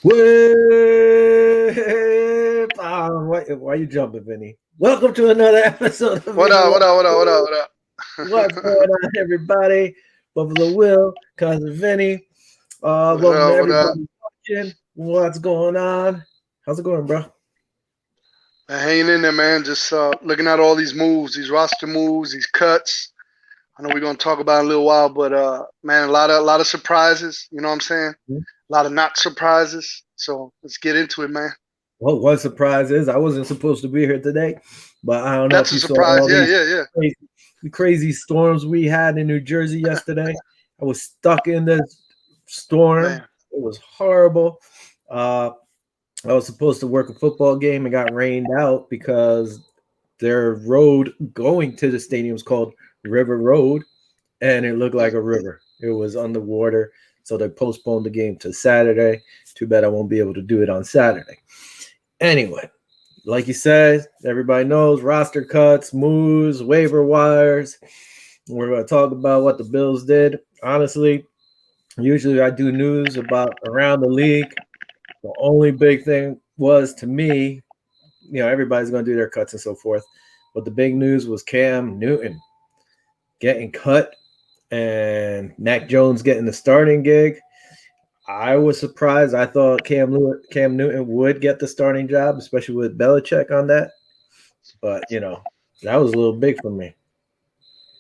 Why you jumping, Vinny? Welcome to another episode of What Viva. up? What up? What up? What up? What What's going up? on, everybody? Buffalo Will, cousin Vinny. What's Welcome to up? What up? everybody watching. What's going on? How's it going, bro? Hanging in there, man. Just looking at all these moves, these roster moves, these cuts. I know we're gonna talk about it in a little while, but man, a lot of surprises. You know what I'm saying? A lot of not surprises. So let's get into it, man. Well, one surprise is I wasn't supposed to be here today, but I don't know if That's a you saw surprise. all Yeah, these yeah, yeah. crazy, crazy storms we had in New Jersey yesterday. I was stuck in this storm. Man, It was horrible. Uh, I was supposed to work a football game and got rained out because their road going to the stadium is called River Road, and it looked like a river. It was underwater, so they postponed the game to Saturday. Too bad I won't be able to do it on Saturday. Anyway, like you said, everybody knows roster cuts, moves, waiver wires. We're going to talk about what the Bills did. Honestly, usually I do news about around the league. The only big thing was to me, everybody's going to do their cuts and so forth. But the big news was Cam Newton getting cut and Mac Jones getting the starting gig. I was surprised. I thought Cam Newton would get the starting job, especially with Belichick on that. But that was a little big for me.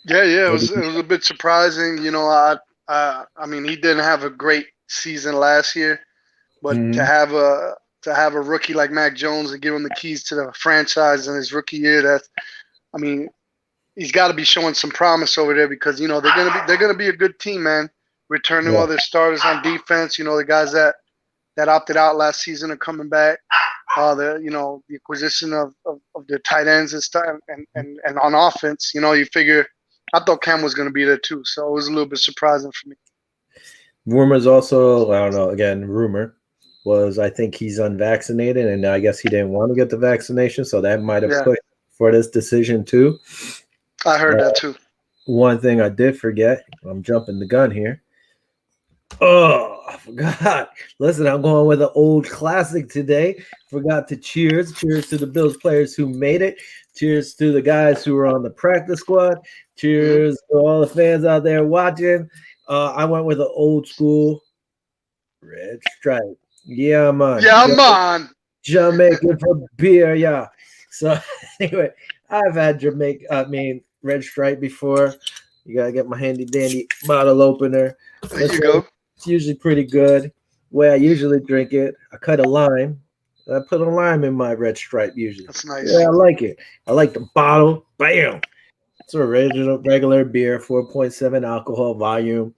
yeah, yeah. It was a bit surprising. I mean, he didn't have a great season last year, but to Mm-hmm. have a rookie like Mac Jones and give him the keys to the franchise in his rookie year, I mean, he's got to be showing some promise over there because they're gonna be a good team, man. Returning Yeah, all their starters on defense, the guys that opted out last season are coming back. The acquisition of the tight ends and stuff, and on offense, you figure. I thought Cam was gonna be there too, so it was a little bit surprising for me. rumors also. I don't know. Again, rumor was I think he's unvaccinated, and I guess he didn't want to get the vaccination, so that might have Yeah, pushed for this decision too. I heard Uh, that too. one thing I did forget. I'm jumping the gun here. Oh, I forgot. Listen, I'm going with an old classic today. Forgot to cheers. Cheers to the Bills players who made it. Cheers to the guys who were on the practice squad. Hmm. Cheers to all the fans out there watching. I went with an old school red stripe. Yeah, man. Yeah, man. Jamaican for beer. Yeah. So anyway, I've had red stripe before. You gotta get my handy dandy bottle opener. There you Listen, go. it's usually pretty good. Way I usually drink it, I cut a lime. I put a lime in my red stripe usually. That's nice. Yeah, I like it. I like the bottle. Bam. It's original regular beer, 4.7 alcohol volume.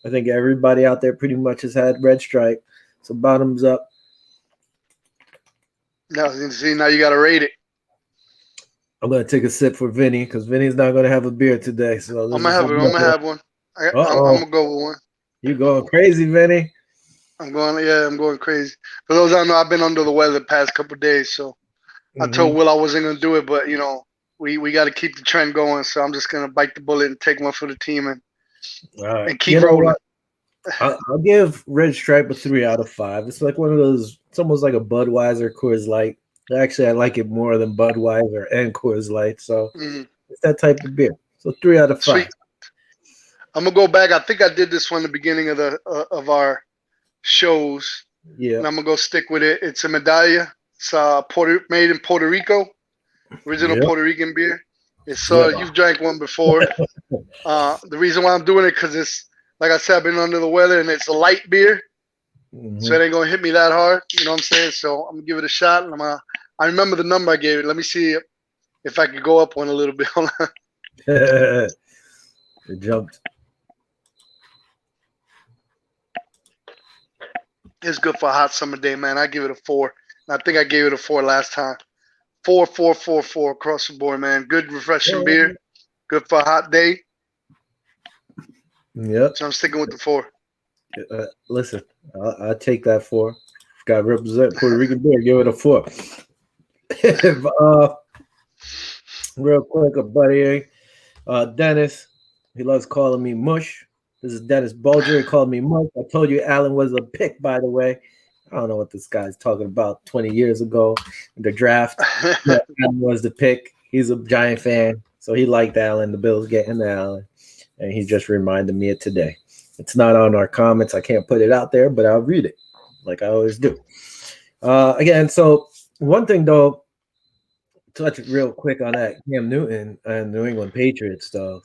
I think everybody out there pretty much has had red stripe. So bottoms up. Now, see, now you got to rate it. I'm gonna take a sip for Vinny because Vinny's not gonna have a beer today. So I'm this gonna is have it. I'm gonna have one. uh I'm oh, gonna go with one. you going crazy, Vinny? I'm going crazy. For those I don't know, I've been under the weather the past couple of days, so I told Mm-hmm. Will I wasn't gonna do it, but we got to keep the trend going. So I'm just gonna bite the bullet and take one for the team All right. and keep You know rolling. what? I'll give Red Stripe a 3 out of 5. It's like one of those. It's almost like a Budweiser Coors Light. Actually, I like it more than Budweiser and Coors Light. So Mhm. it's that type of beer. So 3 out of 5. Sweet. I'm gonna go back. I think I did this one at the beginning of our shows, Yeah. and I'm gonna go stick with it. It's a medalla. It's made in Puerto Rico, original Yeah. Puerto Rican beer. It's Yeah. you've drank one before. The reason why I'm doing it because it's like I said, I've been under the weather and it's a light beer, so Mm-hmm. it ain't gonna hit me that hard. You know what I'm saying? So I'm gonna give it a shot, and I remember the number I gave it. Let me see if I could go up one a little bit. It jumped. It's good for a hot summer day, man. I give it a 4. And I think I gave it a 4 last time. 4, 4, 4, 4 across the board, man. Good, refreshing beer. Good for a hot day. Yep. So I'm sticking with the 4. Listen, I'll take that 4. Got to represent Puerto Rican beer. Give it a 4. uh, real quick, a buddy, Dennis. He loves calling me Mush. This is Dennis Bulger. He called me Mush. I told you Allen was a pick, by the way. I don't know what this guy's talking about 20 years ago in the draft. Yeah, Allen was the pick. He's a Giant fan, so he liked Allen. The Bills getting Allen, and he just reminded me of today. It's not on our comments. I can't put it out there, but I'll read it like I always do. Again, so one thing though, touch real quick on that Cam Newton and New England Patriots stuff.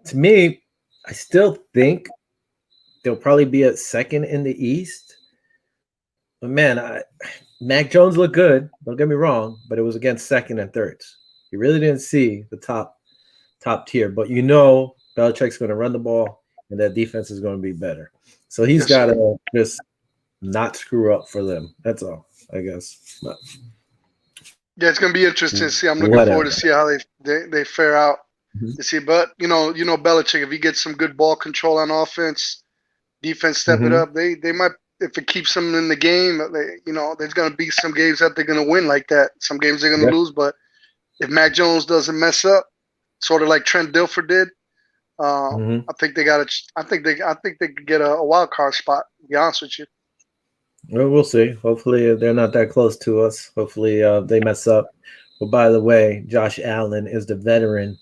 To me, I still think they'll probably be at second in the East. But man, Mac Jones looked good. Don't get me wrong, but it was against second and thirds. You really didn't see the top tier, but you know Belichick's going to run the ball, and that defense is going to be better. So he's got to just not screw up for them. That's all, I guess. But, yeah, it's going to be interesting to see. I'm looking forward to see how they fare out. To see, but you know Belichick, if he gets some good ball control on offense, defense step it up, they might. If it keeps them in the game, there's going to be some games that they're going to win like that. Some games they're going to lose, but if Mac Jones doesn't mess up, sort of like Trent Dilfer did, I think they got. I think they could get a wild card spot. To be honest with you. Well, we'll see. Hopefully, they're not that close to us. Hopefully, they mess up. But by the way, Josh Allen is the veteran,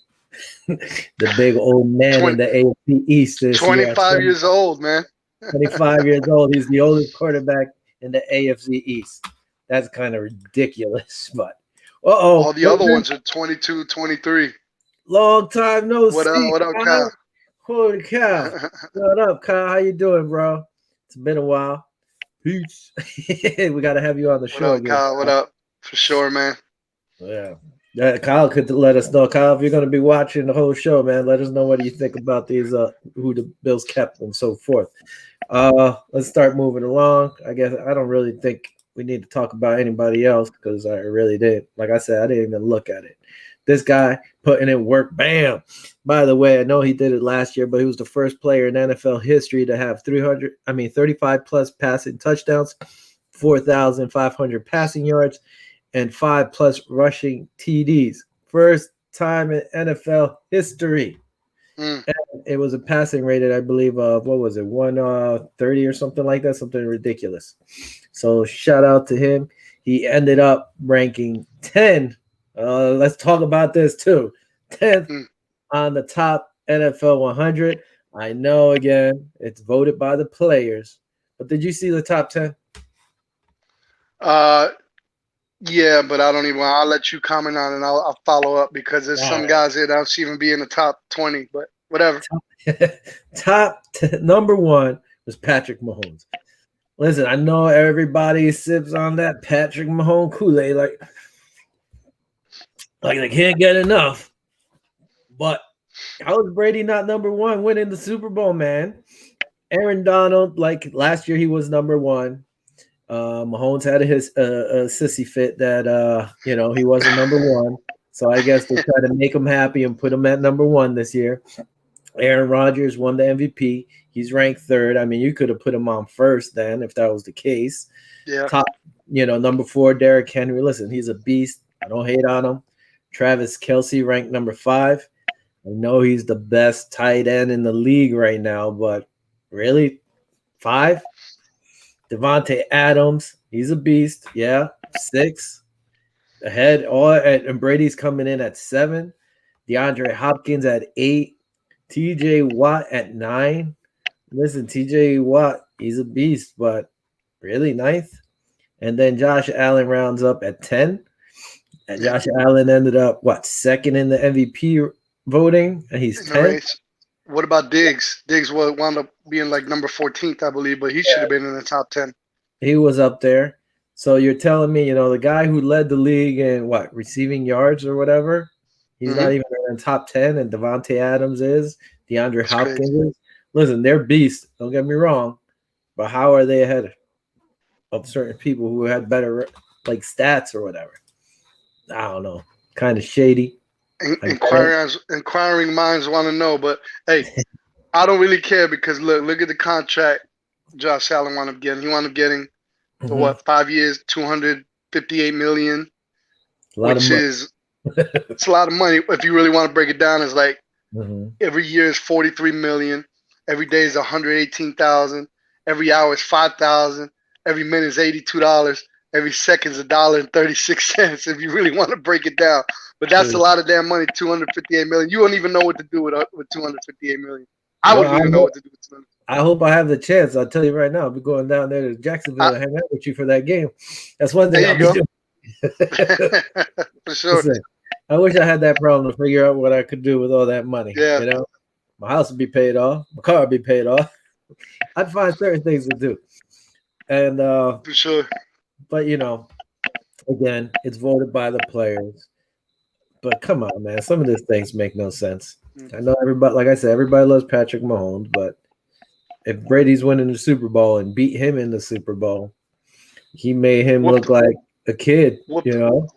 the big old man in the AFC East. 25 years old, man. 25 years old. He's the oldest quarterback in the AFC East. That's kind of ridiculous, but all the other ones are 22, 23. Long time no see. What up, Kyle? Holy cow. What up, Kyle? How you doing, bro? It's been a while. Peace. We got to have you on the show. What up, Kyle? What up? For sure, man. Yeah, Kyle could let us know. Kyle, if you're going to be watching the whole show, man, let us know what you think about these, who the Bills kept and so forth. Let's start moving along. I guess I don't really think we need to talk about anybody else because I really didn't. Like I said, I didn't even look at it. This guy putting in work, bam. By the way, I know he did it last year, but he was the first player in NFL history to have 35 plus passing touchdowns, 4,500 passing yards, and 5 plus rushing TDs. First time in NFL history. And it was a passing rated, I believe, of 130 or something like that, something ridiculous. So shout out to him. He ended up ranking 10. Let's talk about this too. 10th on the top NFL 100. I know, again, it's voted by the players. But did you see the top 10? Yeah, but I don't even. I'll let you comment on it, and I'll follow up because there's some guys that I don't even be in the top 20. But whatever. Number 1 was Patrick Mahomes. Listen, I know everybody sips on that Patrick Mahomes Kool-Aid, like they can't get enough. But how is Brady not number 1 winning the Super Bowl, man? Aaron Donald, like last year, he was number 1. Mahomes had his a sissy fit that he wasn't number 1, so I guess they try to make him happy and put him at number 1 this year. Aaron Rodgers won the MVP. He's ranked 3rd. I mean, you could have put him on 1st then if that was the case. Yeah. Top, number 4, Derrick Henry. Listen, he's a beast. I don't hate on him. Travis Kelce ranked number 5. I know he's the best tight end in the league right now, but really, 5. Devontae Adams, he's a beast. Yeah, 6. Ahead, and Brady's coming in at 7. DeAndre Hopkins at 8. TJ Watt at 9. Listen, TJ Watt, he's a beast, but really 9th. And then Josh Allen rounds up at 10. And Josh Allen ended up, 2nd in the MVP voting? And he's 10th. What about Diggs? Diggs wound up being like number 14th, I believe, but he should have been in the top 10. He was up there. So you're telling me, the guy who led the league in receiving yards or whatever, he's not even in the top 10, and Devontae Adams is, DeAndre Hopkins is. Listen, they're beasts. Don't get me wrong, but how are they ahead of certain people who had better stats or whatever? I don't know. Kind of shady. Inquiring minds want to know, but hey, I don't really care because look at the contract Josh Allen wound up getting. He wound up getting 5 years, $258 million, which is it's a lot of money. If you really want to break it down, it's like every year is $43 million, every day is $118,000, every hour is $5,000. every minute is $82. Every second is $1.36 if you really want to break it down. But that's a lot of damn money, 258 million. You don't even know what to do with 258 million. I Well, wouldn't even know what to do with 200. I hope I have the chance. I'll tell you right now, I'll be going down there to I, Jacksonville to hang out with you for that game. That's one thing there I'll you be go. doing. For sure. Listen, I wish I had that problem to figure out what I could do with all that money. Yeah. You know, my house would be paid off, my car would be paid off. I'd find certain things to do. And For sure. but you know, again, it's voted by the players. But come on, man, some of these things make no sense. I know everybody, like I said, everybody loves Patrick Mahomes, but if Brady's winning the Super Bowl and beat him in the Super Bowl, he made him look like a kid, you know.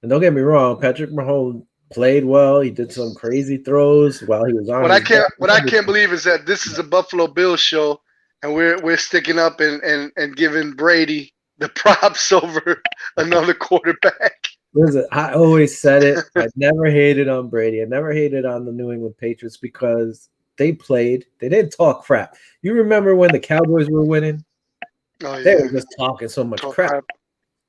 And don't get me wrong, Patrick Mahomes played well. He did some crazy throws while he was on. What I can't believe is that this is a Buffalo Bills show, and we're sticking up and giving Brady the props over another quarterback. Listen, I always said it. I never hated on Brady. I never hated on the New England Patriots because they played. They didn't talk crap. You remember when the Cowboys were winning? Oh, yeah. They were just talking so much crap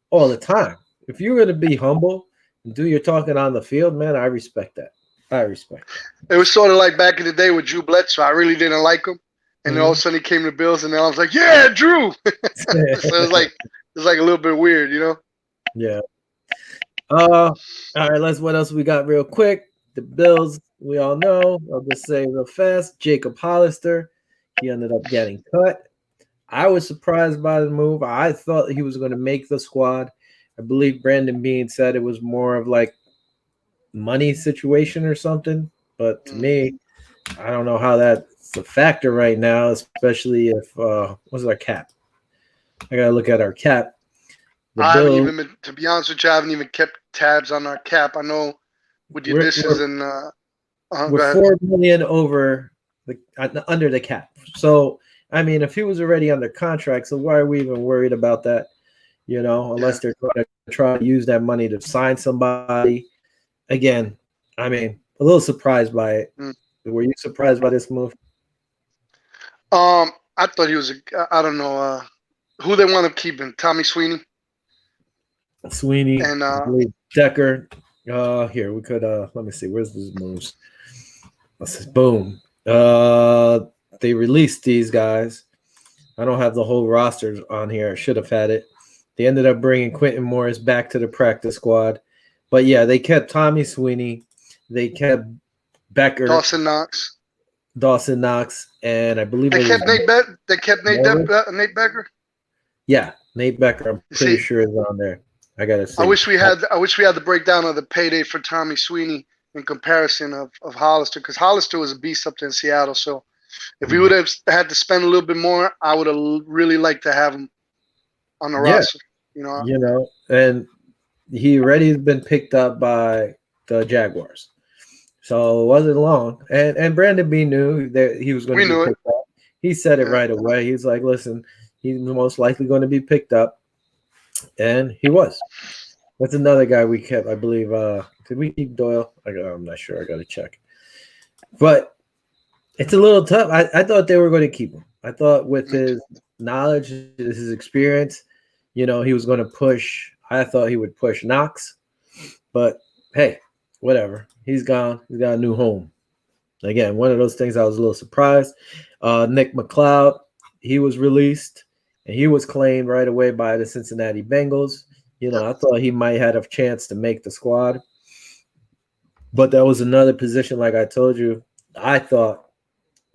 all the time. If you're going to be humble and do your talking on the field, man, I respect that. I respect that. It was sort of like back in the day with Drew Bledsoe. I really didn't like him, and then all of a sudden he came to the Bills, and then I was like, "Yeah, Drew." So it was like a little bit weird, you know? Yeah. All right. What else we got real quick? The Bills. We all know. I'll just say real fast. Jacob Hollister. He ended up getting cut. I was surprised by the move. I thought he was going to make the squad. I believe Brandon Beane said it was more of like money situation or something. But to me, I don't know how that's a factor right now, especially if what's our cap? I gotta look at our cap. To be honest with you, I haven't even kept tabs on our cap. I know with the additions and we're $4 million over under the cap. So I mean, if he was already under contract, so why are we even worried about that? You know, unless they're going to try to use that money to sign somebody. Again, I mean, a little surprised by it. Were you surprised by this move? I thought he was I don't know who they want to keep him. Tommy Sweeney. Sweeney and Decker. Here we could let me see. Where's these moves? Boom. They released these guys. I don't have the whole roster on here. I should have had it. They ended up bringing Quentin Morris back to the practice squad. But yeah, they kept Tommy Sweeney. They kept Becker. Dawson Knox. And I believe they kept Nate Becker. Yeah, Nate Becker. I'm pretty sure is on there. I gotta see. I wish we had the breakdown of the payday for Tommy Sweeney in comparison of Hollister, because Hollister was a beast up there in Seattle. So if we would have had to spend a little bit more, I would have really liked to have him on the roster. You know, and he already been picked up by the Jaguars, so it wasn't long. And Brandon Beane knew that he was going to be picked up. He said it right away. He's like, "Listen, he's most likely going to be picked up," and he was. That's another guy we kept, I believe. Did we keep Doyle? I'm not sure. I got to check. But it's a little tough. I thought they were going to keep him. I thought with his knowledge, his experience, you know, he was going to push. I thought he would push Knox. But, hey, whatever. He's gone. He's got a new home. Again, one of those things I was a little surprised. Nick McLeod, he was released, and he was claimed right away by the Cincinnati Bengals. You know, I thought he might have a chance to make the squad. But that was another position, like I told you. I thought,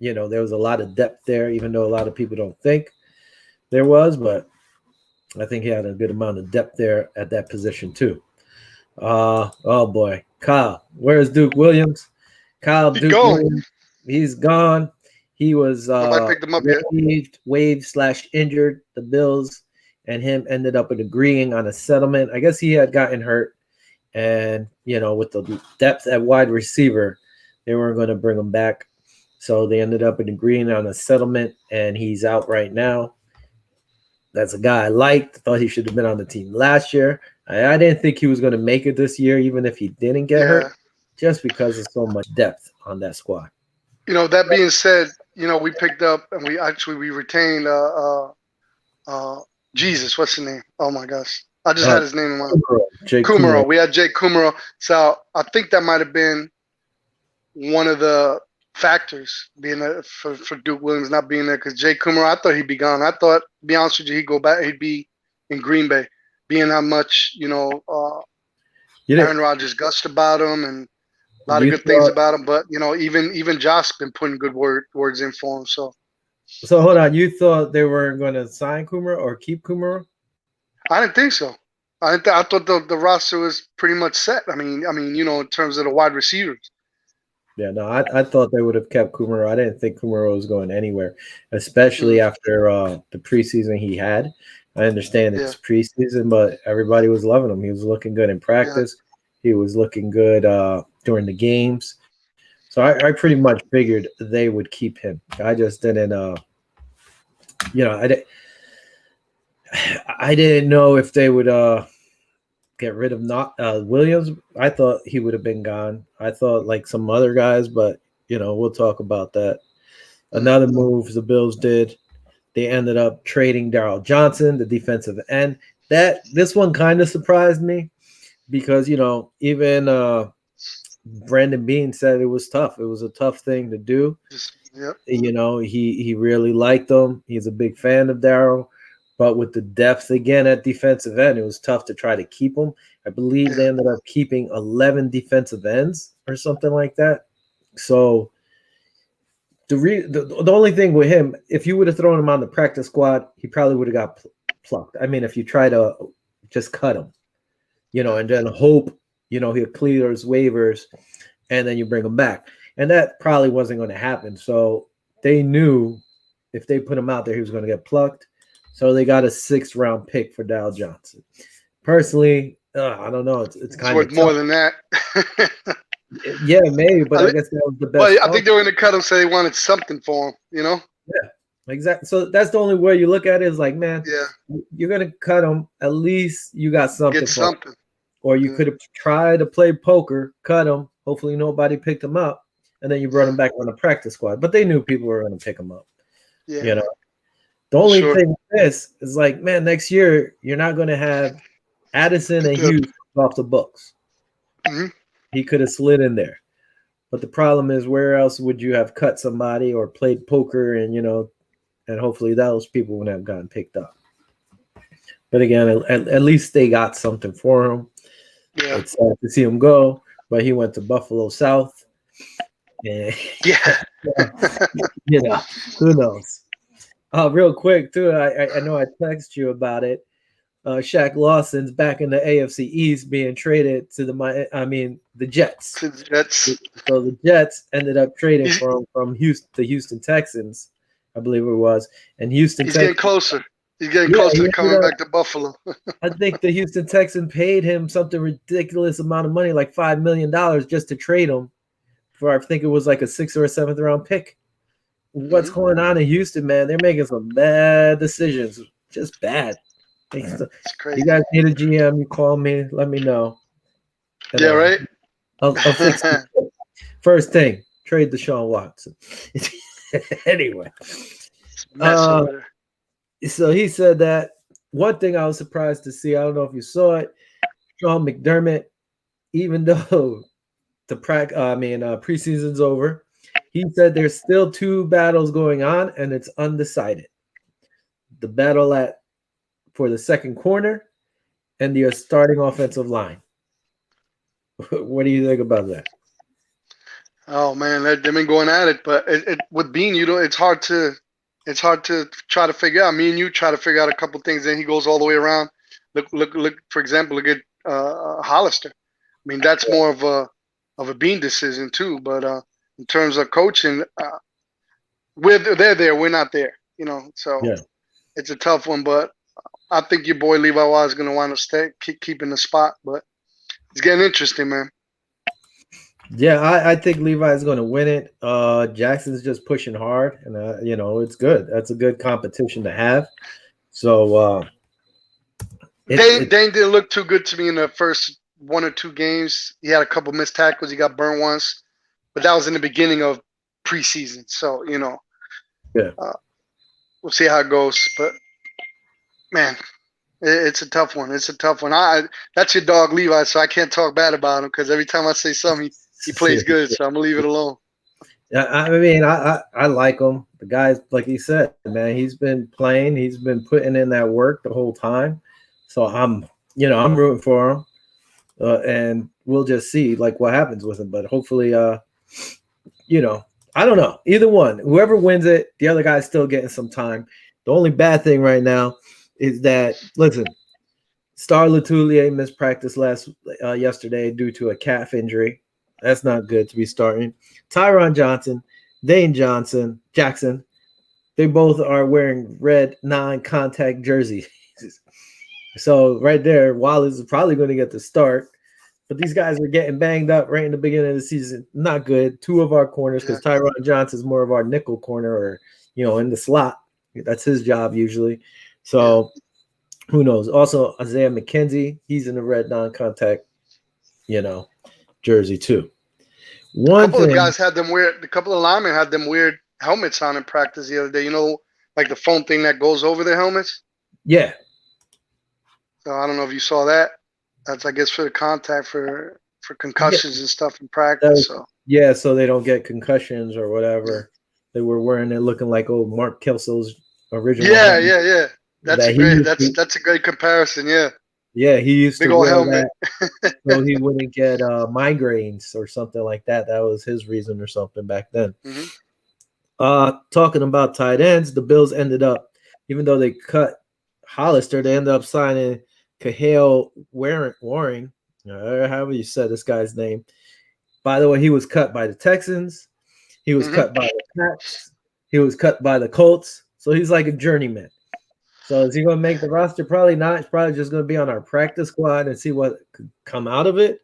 you know, there was a lot of depth there, even though a lot of people don't think there was. But I think he had a good amount of depth there at that position, too. Oh, boy. Kyle. Where's Duke Williams? Williams, he's gone. He was waived/injured. The Bills and him ended up agreeing on a settlement. I guess he had gotten hurt. And, you know, with the depth at wide receiver, they weren't going to bring him back. So they ended up agreeing on a settlement, and he's out right now. That's a guy I liked. Thought he should have been on the team last year. I didn't think he was going to make it this year, even if he didn't get hurt, just because of so much depth on that squad. You know, that being said, you know, we picked up and we retained Jesus, what's his name? Oh my gosh, I just Uh, had his name in my Jake Kumaro. Kumaro. We had Jake Kumaro. So I think that might have been one of the factors being for Duke Williams not being there because Jake Kumaro. I thought he'd be gone. I thought, to be honest with you, he'd go back. He'd be in Green Bay, being how much You didn't. Aaron Rodgers gushed about him and a lot of You good things thought about him. But even Josh been putting good words in for him. So so. Hold on. You thought they were going to sign Kumaro or keep Kumaro? I didn't think so. I thought the roster was pretty much set. In terms of the wide receivers. Yeah, no, I thought they would have kept Kumaro. I didn't think Kumaro was going anywhere, especially Mm, after the preseason he had. I understand yeah, it's preseason, but everybody was loving him. He was looking good in yeah, practice. He was looking good during the games. So I pretty much figured they would keep him. I just didn't, you know, I didn't know if they would get rid of not Williams. I thought he would have been gone. I thought like some other guys, but we'll talk about that. mm, Another move the Bills did. They ended up trading Darrell Johnson, the defensive end. This one kind of surprised me because even Brandon Bean said it was tough. It was a tough thing to do. yep, He really liked him. He's a big fan of Darrell, but with the depth again at defensive end, it was tough to try to keep him. I believe yeah, they ended up keeping 11 defensive ends or something like that. So the only thing with him, if you would have thrown him on the practice squad, he probably would have got plucked. I mean, if you try to just cut him, yeah, and then hope, he'll clear his waivers and then you bring him back. And that probably wasn't going to happen. So they knew if they put him out there, he was going to get plucked. So they got a 6th-round pick for Dow Johnson. Personally, I don't know. It's it's kind worth of tough. more than that. Yeah, maybe, but I guess that was the best. Well, I think they were going to cut him, so they wanted something for him. Yeah, exactly. So that's the only way you look at it is like, man, Yeah, you're gonna cut him. At least you got get something for him. something. Or you Yeah, could have tried to play poker, cut him. Hopefully nobody picked him up, and then you brought yeah, him back on the practice squad. But they knew people were going to pick him up. yeah, You know, the for only sure. thing with this is like, man, next year you're not going to have Addison and The, Hughes off the books. mhm. He could have slid in there. But the problem is, where else would you have cut somebody or played poker and hopefully those people wouldn't have gotten picked up. But again, at least they got something for him. Yeah, It's sad to see him go, but he went to Buffalo South. And, yeah. who knows? Real quick, too, I know I texted you about it. Shaq Lawson's back in the AFC East being traded to the Jets. To the Jets. So the Jets ended up trading He's, from the Houston Texans, I believe it was. And Houston he's getting Texans, closer. He's getting yeah, closer he to ended coming up back to Buffalo. I think the Houston Texans paid him something ridiculous amount of money, like $5 million, just to trade him for I think it was like a 6th or a 7th-round pick. What's Mhm. going on in Houston, man? They're making some bad decisions, just bad. It's You crazy. guys need a GM? You call me, let me know, and Yeah, right. I'll fix it. First thing, trade Deshaun Watson. Anyway, It's a mess uh, over there. so he said that. One thing I was surprised to see, I don't know if you saw it, Sean McDermott, even though preseason's over, he said there's still 2 battles going on and it's undecided. The battle for the second corner and the starting offensive line. What do you think about that? Oh man, they've been going at it, but with Bean, it's hard to try to figure out. Me and you try to figure out a couple things, then he goes all the way around. Look. For example, look at Hollister. I mean, that's more of a Bean decision too. But in terms of coaching, they're there, we're not there. So Yeah. it's a tough one. But I think your boy Levi Watt is going to want to keeping the spot. But it's getting interesting, man. Yeah, I think Levi is going to win it. Jackson's just pushing hard, and it's good. That's a good competition to have. So Dane didn't look too good to me in the first 1 or 2 games. He had a couple missed tackles. He got burned once, but that was in the beginning of preseason. So yeah, uh, we'll see how it goes. But Man, it's a tough one. It's a tough one. That's your dog Levi, so I can't talk bad about him because every time I say something, he plays good. So I'm gonna leave it alone. Yeah, I mean, I like him. The guy's like he said, man. He's been playing. He's been putting in that work the whole time. So I'm rooting for him, and we'll just see like what happens with him. But hopefully, I don't know. Either one, whoever wins it, the other guy's still getting some time. The only bad thing right now is that listen, Star Latulier missed practice yesterday due to a calf injury. That's not good to be starting. Tyron Johnson, Dane Jackson, they both are wearing red non-contact jerseys. So right there, Wallace is probably going to get the start. But these guys are getting banged up right in the beginning of the season. Not good. Two of our corners, Yeah, because Tyron Johnson is more of our nickel corner or, in the slot. That's his job usually. yeah. So who knows? Also, Isaiah McKenzie, he's in the red non-contact, you know, jersey too. A One couple of thing, guys had them weird. A couple of linemen had them weird helmets on in practice the other day. Like the foam thing that goes over their helmets. yeah, So I don't know if you saw that. That's I guess for the contact for yeah, concussions and stuff in that practice. was, So yeah, so they don't get concussions or yeah, whatever. They were wearing it looking like old Mark Kelso's original yeah, helmet yeah, yeah. That's a that he great. used That's to. that's a great comparison. Yeah, Yeah, he used big to old wear helmet. that so he wouldn't get migraines or something like that. That was his reason or something back then. Hmm. Talking about tight ends, the Bills ended up, even though they cut Hollister, they ended up signing Cahill Waring, however you said this guy's name. By the way, he was cut by the Texans. He was Hmm. cut by the Pats. He was cut by the Colts. So he's like a journeyman. So is he going to make the roster? Probably not. He's probably just going to be on our practice squad and see what could come out of it.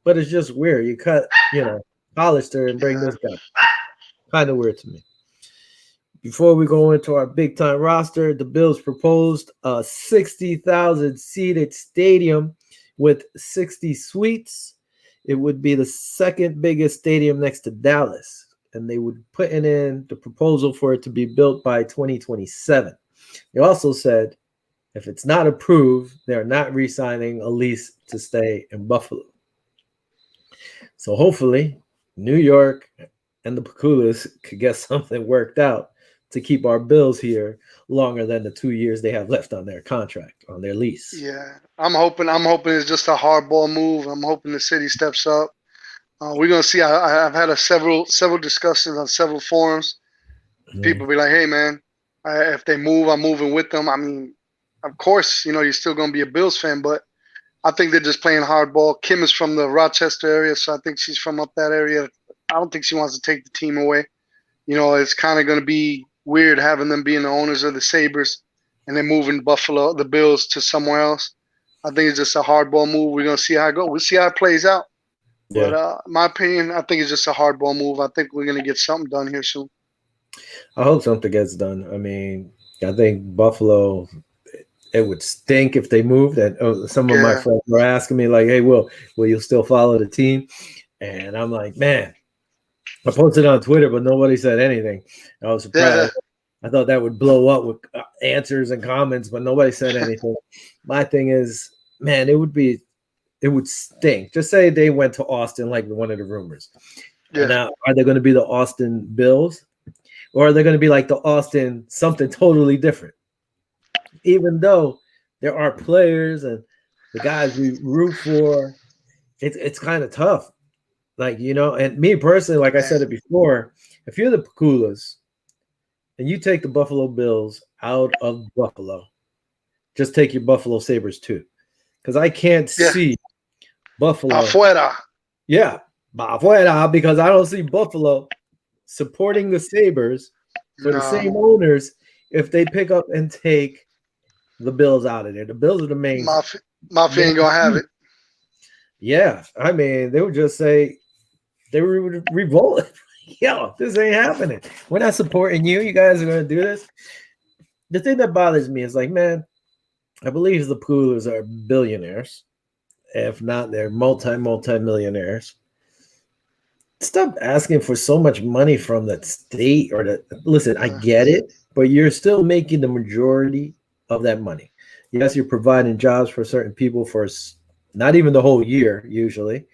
But it's just weird. You cut, Hollister and bring Yeah. this guy. Kind of weird to me. Before we go into our big time roster, the Bills proposed a 60,000 seated stadium with 60 suites. It would be the second biggest stadium next to Dallas, and they would put in the proposal for it to be built by 2027. They also said if it's not approved, they're not re-signing a lease to stay in Buffalo. So hopefully, New York and the Paculas could get something worked out to keep our Bills here longer than the 2 years they have left on their contract, on their lease. Yeah, I'm hoping. I'm hoping it's just a hardball move. I'm hoping the city steps up. We're gonna see. I've had several discussions on several forums. Mm, People be like, "Hey, man, if they move, I'm moving with them." I mean, of course, you're still gonna be a Bills fan, but I think they're just playing hardball. Kim is from the Rochester area, so I think she's from up that area. I don't think she wants to take the team away. It's kind of going to be weird having them being the owners of the Sabres and then moving the Bills to somewhere else. I think it's just a hardball move. We're going to see how it goes. We'll see how it plays out. But yeah, my opinion, I think it's just a hardball move. I think we're going to get something done here soon. I hope something gets done. I mean, I think Buffalo, it would stink if they moved. And some of my Yeah, friends were asking me, like, hey, will you still follow the team? And I'm like, man, I posted on Twitter, but nobody said anything. I was yeah, surprised. I thought that would blow up with answers and comments, but nobody said anything. My thing is, man, it would stink. Just say they went to Austin, like one of the rumors. And yeah, now, are they going to be the Austin Bills, or are they going to be like the Austin something totally different? Even though there are players and the guys we root for, it's kind of tough. Like, and me personally, like I man. said it before, if you're the Paculas and you take the Buffalo Bills out of Buffalo, just take your Buffalo Sabres too. Because I can't Yeah, see Buffalo. afuera. Yeah, because I don't see Buffalo supporting the Sabres for the No, same owners if they pick up and take the Bills out of there. The Bills are the Mafia main ain't going to have it. yeah, I mean, they would just say they would revolt. Yo, this ain't happening. We're not supporting you. You guys are going to do this. The thing that bothers me is like, man, I believe the Coolers are billionaires. If not, they're multi millionaires. Stop asking for so much money from the state or the. Listen, I Yeah, get it, but you're still making the majority of that money. Yes, you're providing jobs for certain people for not even the whole year. Usually,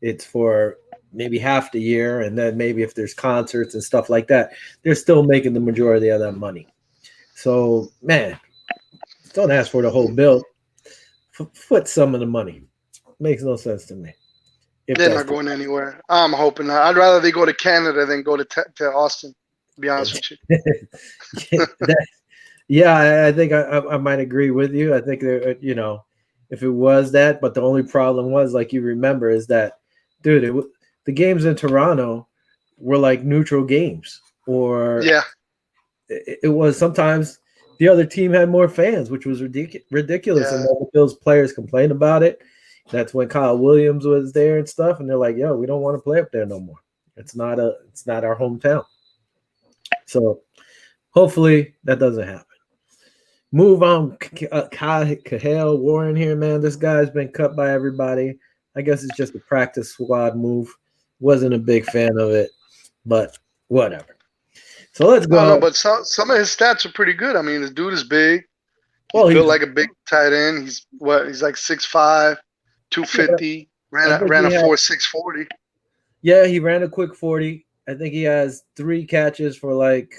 it's for maybe half the year, and then maybe if there's concerts and stuff like that, they're still making the majority of that money. So, man, don't ask for the whole bill. Foot some of the money. Makes no sense to me. If They're that's not going anywhere. I'm hoping not. I'd rather they go to Canada than go to Austin. To be honest with you. that, yeah, I think I might agree with you. I think that, if it was that, but the only problem was, like you remember, is that, dude, the games in Toronto were like neutral games, or Yeah, it was sometimes the other team had more fans, which was ridiculous. And yeah. all the Bills players complained about it. That's when Kyle Williams was there and stuff, and they're like, "Yo, we don't want to play up there no more. It's not our hometown." So hopefully that doesn't happen. Move on, Kahale Warren here, man. This guy's been cut by everybody. I guess it's just a practice squad move. Wasn't a big fan of it, but whatever. So let's I don't know, go. but some of his stats are pretty good. I mean, this dude is big. He's Well, built like a big tight end. He's what? He's like 6'5", yeah, 250. I think Ran he a had 4.640. he ran a quick 40. I think he has 3 catches for like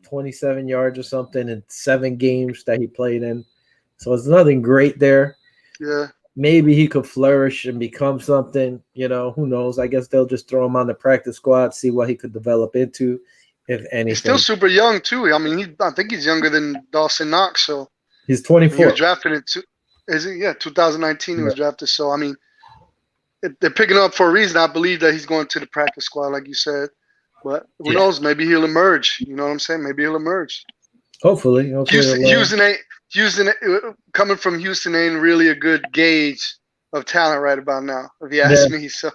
27 yards or something in 7 games that he played in. So it's nothing great there. Yeah. Maybe he could flourish and become something, who knows? I guess they'll just throw him on the practice squad, see what he could develop into, if He's still anything. super young too. I mean, I think he's younger than Dawson Knox. So He's he was 24. drafted in is it? Yeah, 2019 he Yeah. was drafted. So I mean, they're picking up for a reason. I believe that he's going to the practice squad, like you said. But who Yeah. knows? Maybe he'll emerge. You know what I'm saying? Maybe he'll emerge. Hopefully. Houston coming from Houston ain't really a good gauge of talent right about now, if you Yeah. ask me. So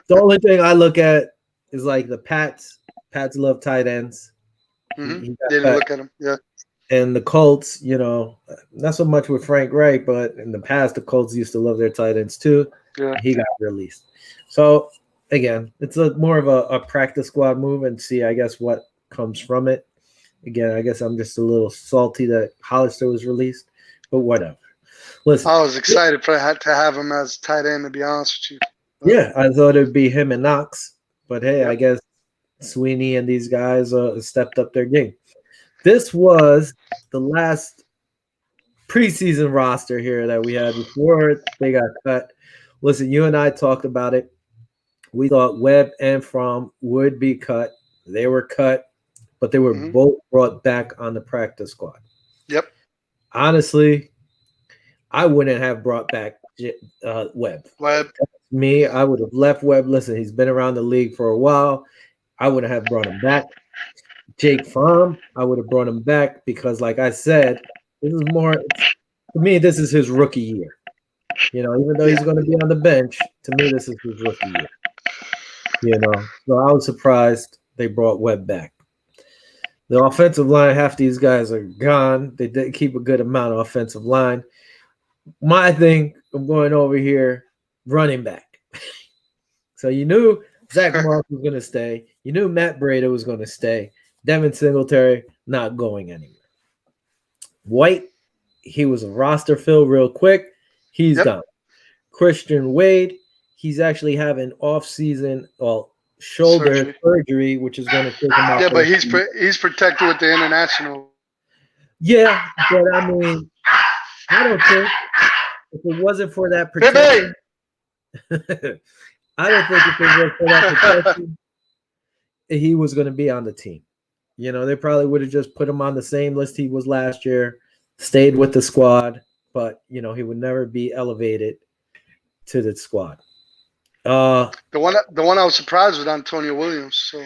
The only thing I look at is like the Pats. Pats love tight ends. He got didn't cut. look at him. Yeah, And the Colts, not so much with Frank Reich, but in the past, the Colts used to love their tight ends too. yeah. He got released. So, again, it's more of a practice squad move and see, I guess, what comes from it. Again, I guess I'm just a little salty that Hollister was released, but whatever. Listen, I was excited to have him as tight end. To be honest with you. But, yeah, I thought it'd be him and Knox, but hey, I yep. guess Sweeney and these guys stepped up their game. This was the last preseason roster here that we had before they got cut. Listen, you and I talked about it. We thought Webb and Fromm would be cut. They were cut, but they were both brought back on the practice squad. Yep. Honestly, I wouldn't have brought back Webb. Me, I would have left Webb. Listen, he's been around the league for a while. I wouldn't have brought him back. Jake Fromm, I would have brought him back because, like I said, this is more to me. This is his rookie year. Even though he's going to be on the bench, to me, this is his rookie year. So I was surprised they brought Webb back. The offensive line, half these guys are gone. They did keep a good amount of offensive line. My thing, I'm going over here, running back. So you knew Zach Moss was going to stay. You knew Matt Breida was going to stay. Devin Singletary not going anywhere. White, he was a roster fill real quick. He's done. Christian Wade, he's actually having off-season shoulder surgery, which is going to take him out. Yeah, but he's protected with the international. Yeah, but I mean, I don't think if it wasn't for that protection, I don't think if it was for that protection, he was going to be on the team. They probably would have just put him on the same list he was last year, stayed with the squad, but he would never be elevated to the squad. The one I was surprised with Antonio Williams. So.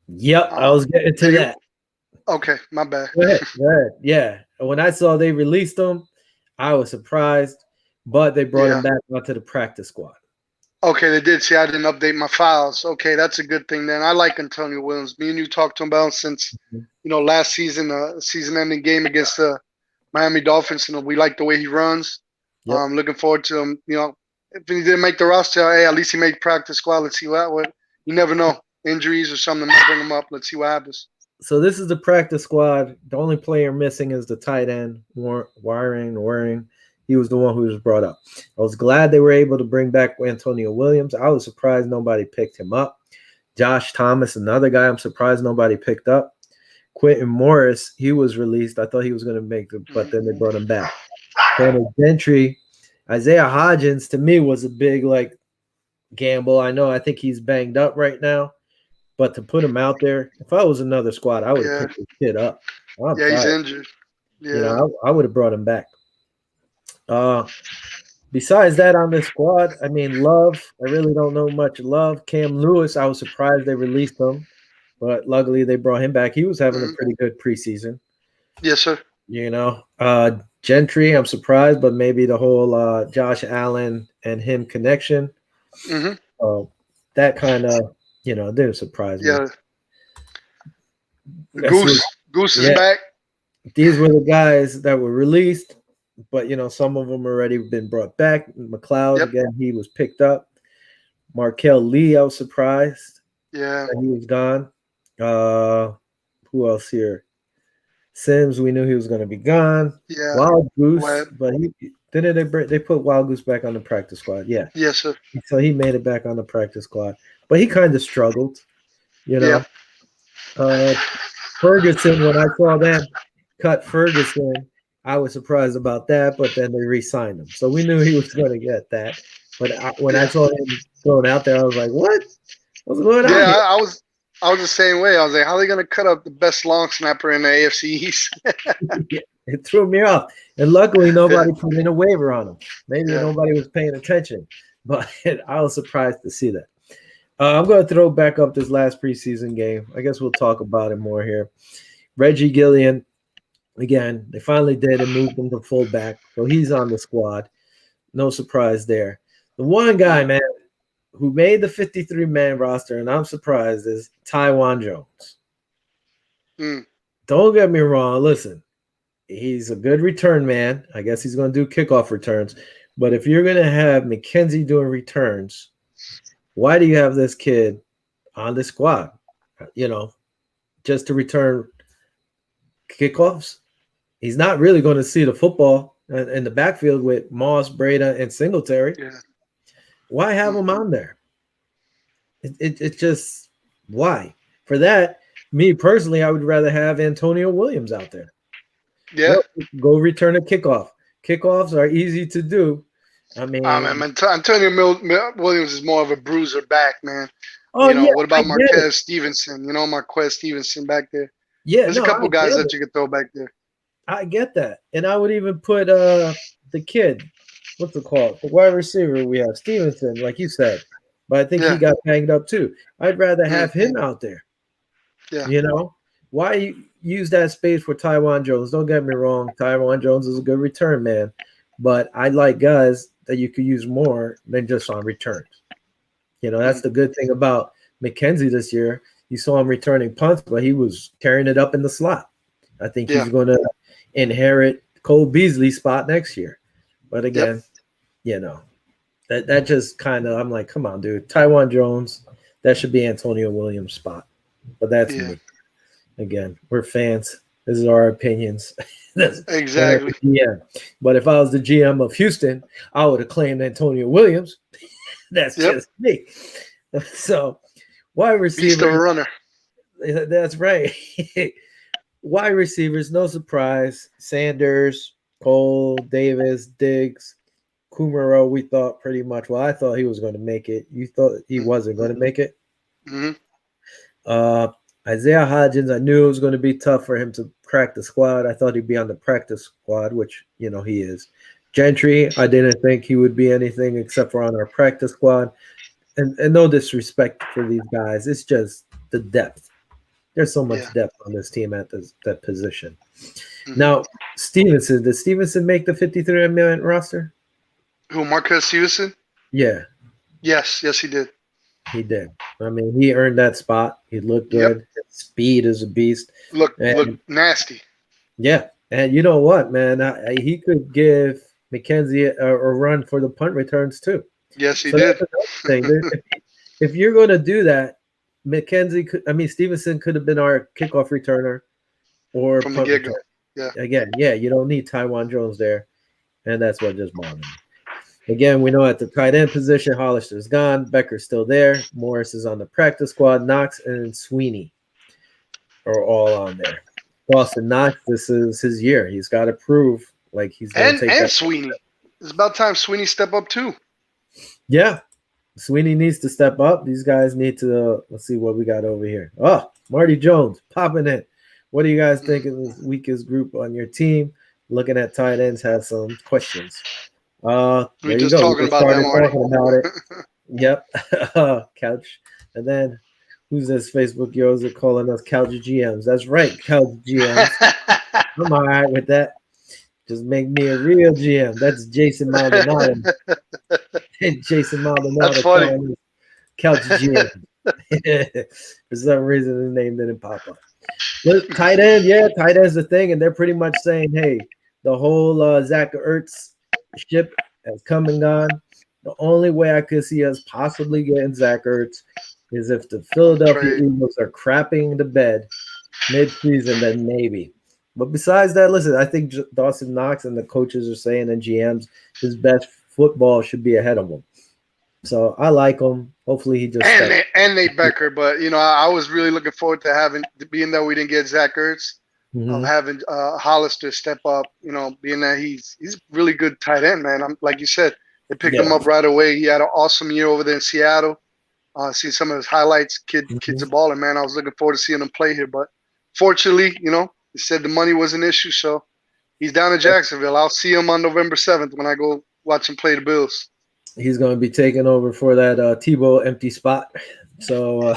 Yep, I was getting to that. Okay, my bad. Go ahead. Yeah, when I saw they released him, I was surprised, but they brought him back onto the practice squad. Okay, they did. See, I didn't update my files. Okay, that's a good thing then. I like Antonio Williams. Me and you talked to him about him since, last season, season-ending game against the Miami Dolphins. We like the way he runs. Yep. I'm looking forward to him. If he didn't make the roster, hey, at least he made practice squad. Let's see what you never know. Injuries or something might bring him up. Let's see what happens. So this is the practice squad. The only player missing is the tight end, Waring. He was the one who was brought up. I was glad they were able to bring back Antonio Williams. I was surprised nobody picked him up. Josh Thomas, another guy I'm surprised nobody picked up. Quentin Morris, he was released. I thought he was going to make it, but then they brought him back. Tanner Gentry, Isaiah Hodgins, to me was a big gamble. I think he's banged up right now. But to put him out there, if I was another squad, I would have Yeah, picked this kid up. I'm yeah, he's sorry. injured. Yeah. I would have brought him back. Besides that on this squad, I mean, Love, I really don't know much Love. Cam Lewis, I was surprised they released him, but luckily they brought him back. He was having a pretty good preseason. Yes, sir. Gentry, I'm surprised, but maybe the whole Josh Allen and him connection. That kind of, didn't surprise me. Yeah. Goose is back. These were the guys that were released, but some of them already been brought back. McLeod, again, he was picked up. Markel Lee, I was surprised. Yeah. That he was gone. Who else here? Sims, we knew he was going to be gone. Yeah. Wild Goose, but they put Wild Goose back on the practice squad. Yeah. Yes, sir. So he made it back on the practice squad, but he kind of struggled, Yeah. Ferguson, when I saw them cut Ferguson, I was surprised about that, but then they re-signed him, so we knew he was going to get that. But when I saw him thrown out there, I was like, "What? What's going on?" Yeah, I was the same way. I was like, "How are they going to cut up the best long snapper in the AFC East?" It threw me off, and luckily nobody put in a waiver on him. Maybe nobody was paying attention, but I was surprised to see that. I'm going to throw back up this last preseason game. I guess we'll talk about it more here. Reggie Gillian, again, they finally did and moved him to fullback, so he's on the squad. No surprise there. The one guy, man, who made the 53-man roster, and I'm surprised, is Taiwan Jones. Don't get me wrong. Listen, he's a good return man. I guess he's going to do kickoff returns. But if you're going to have McKenzie doing returns, why do you have this kid on the squad? Just to return kickoffs? He's not really going to see the football in the backfield with Moss, Breda, and Singletary. Yeah. Why have him on there? It's just why? For that, me personally, I would rather have Antonio Williams out there. Yeah. Go return a kickoff. Kickoffs are easy to do. I mean, Antonio Williams is more of a bruiser back, man. Oh, what about Marquez Stevenson? Marquez Stevenson back there. Yeah, there's a couple guys that you could throw back there. I get that, and I would even put the kid, what's it called, the wide receiver we have, Stevenson, like you said, but I think he got banged up too. I'd rather have him out there. Yeah, why use that space for Taiwan Jones? Don't get me wrong, Taiwan Jones is a good return man, but I like guys that you could use more than just on returns. That's the good thing about McKenzie this year. You saw him returning punts, but he was carrying it up in the slot. I think he's going to inherit Cole Beasley's spot next year. But again, that just kind of, I'm like, come on, dude. Taiwan Jones, that should be Antonio Williams' spot. But that's me. Again, we're fans. This is our opinions. Exactly. Yeah. But if I was the GM of Houston, I would have claimed Antonio Williams. That's just me. So, wide receiver. Beast of a runner. That's right. Wide receivers, no surprise. Sanders, Cole, Davis, Diggs, Kumaro, we thought pretty much. Well, I thought he was going to make it. You thought he wasn't going to make it? Mm-hmm. Isaiah Hodgins, I knew it was going to be tough for him to crack the squad. I thought he'd be on the practice squad, which, he is. Gentry, I didn't think he would be anything except for on our practice squad. And no disrespect for these guys. It's just the depth. There's so much depth on this team at that position. Mm-hmm. Now, Stevenson, did Stevenson make the 53-man roster? Who, Marquez Stevenson? Yeah. Yes, he did. He did. I mean, he earned that spot. He looked good. His speed is a beast. Look nasty. Yeah. And you know what, man? He could give McKenzie a run for the punt returns too. Yes, he did. That's another thing. If you're going to do that, Stevenson could have been our kickoff returner or from the punt get go. return. Yeah. Again, yeah, you don't need Taiwan Jones there, and that's what just bothered me. Again, we know at the tight end position, Hollister's gone. Becker's still there. Morris is on the practice squad. Knox and Sweeney are all on there. Dawson Knox, this is his year. He's got to prove like he's going to take And that. Sweeney. It's about time Sweeney step up too. Yeah, Sweeney needs to step up. These guys need to. Let's see what we got over here. Oh, Marty Jones popping in. What do you guys think of this weakest group on your team? Looking at tight ends, have some questions. We're There you just go. We talking just about that, started Marty. talking about it. Yep. Couch. And then who's this Facebook user calling us Couch GMs? That's right, Couch GMs. I'm all right with that. Just make me a real GM. That's Jason Maldonado. Jason That's Maldonado funny. calling us Couch GM. For some reason, his name didn't pop up. But tight end, yeah, tight end's the thing, and they're pretty much saying, hey, the whole Zach Ertz ship has come and gone. The only way I could see us possibly getting Zach Ertz is if the Philadelphia Trade. Eagles are crapping the bed mid-season, then maybe. But besides that, listen, I think Dawson Knox and the coaches are saying and GMs his best football should be ahead of him. So I like him. Hopefully he just and Nate Becker, but I was really looking forward to being that we didn't get Zach Ertz, of having Hollister step up. Being that he's really good tight end, man. I'm like you said, they picked him up right away. He had an awesome year over there in Seattle. See some of his highlights. Kid's a baller, man. I was looking forward to seeing him play here, but fortunately, he said the money was an issue, so he's down in Jacksonville. I'll see him on November 7th when I go watch him play the Bills. He's going to be taking over for that Tebow empty spot. So,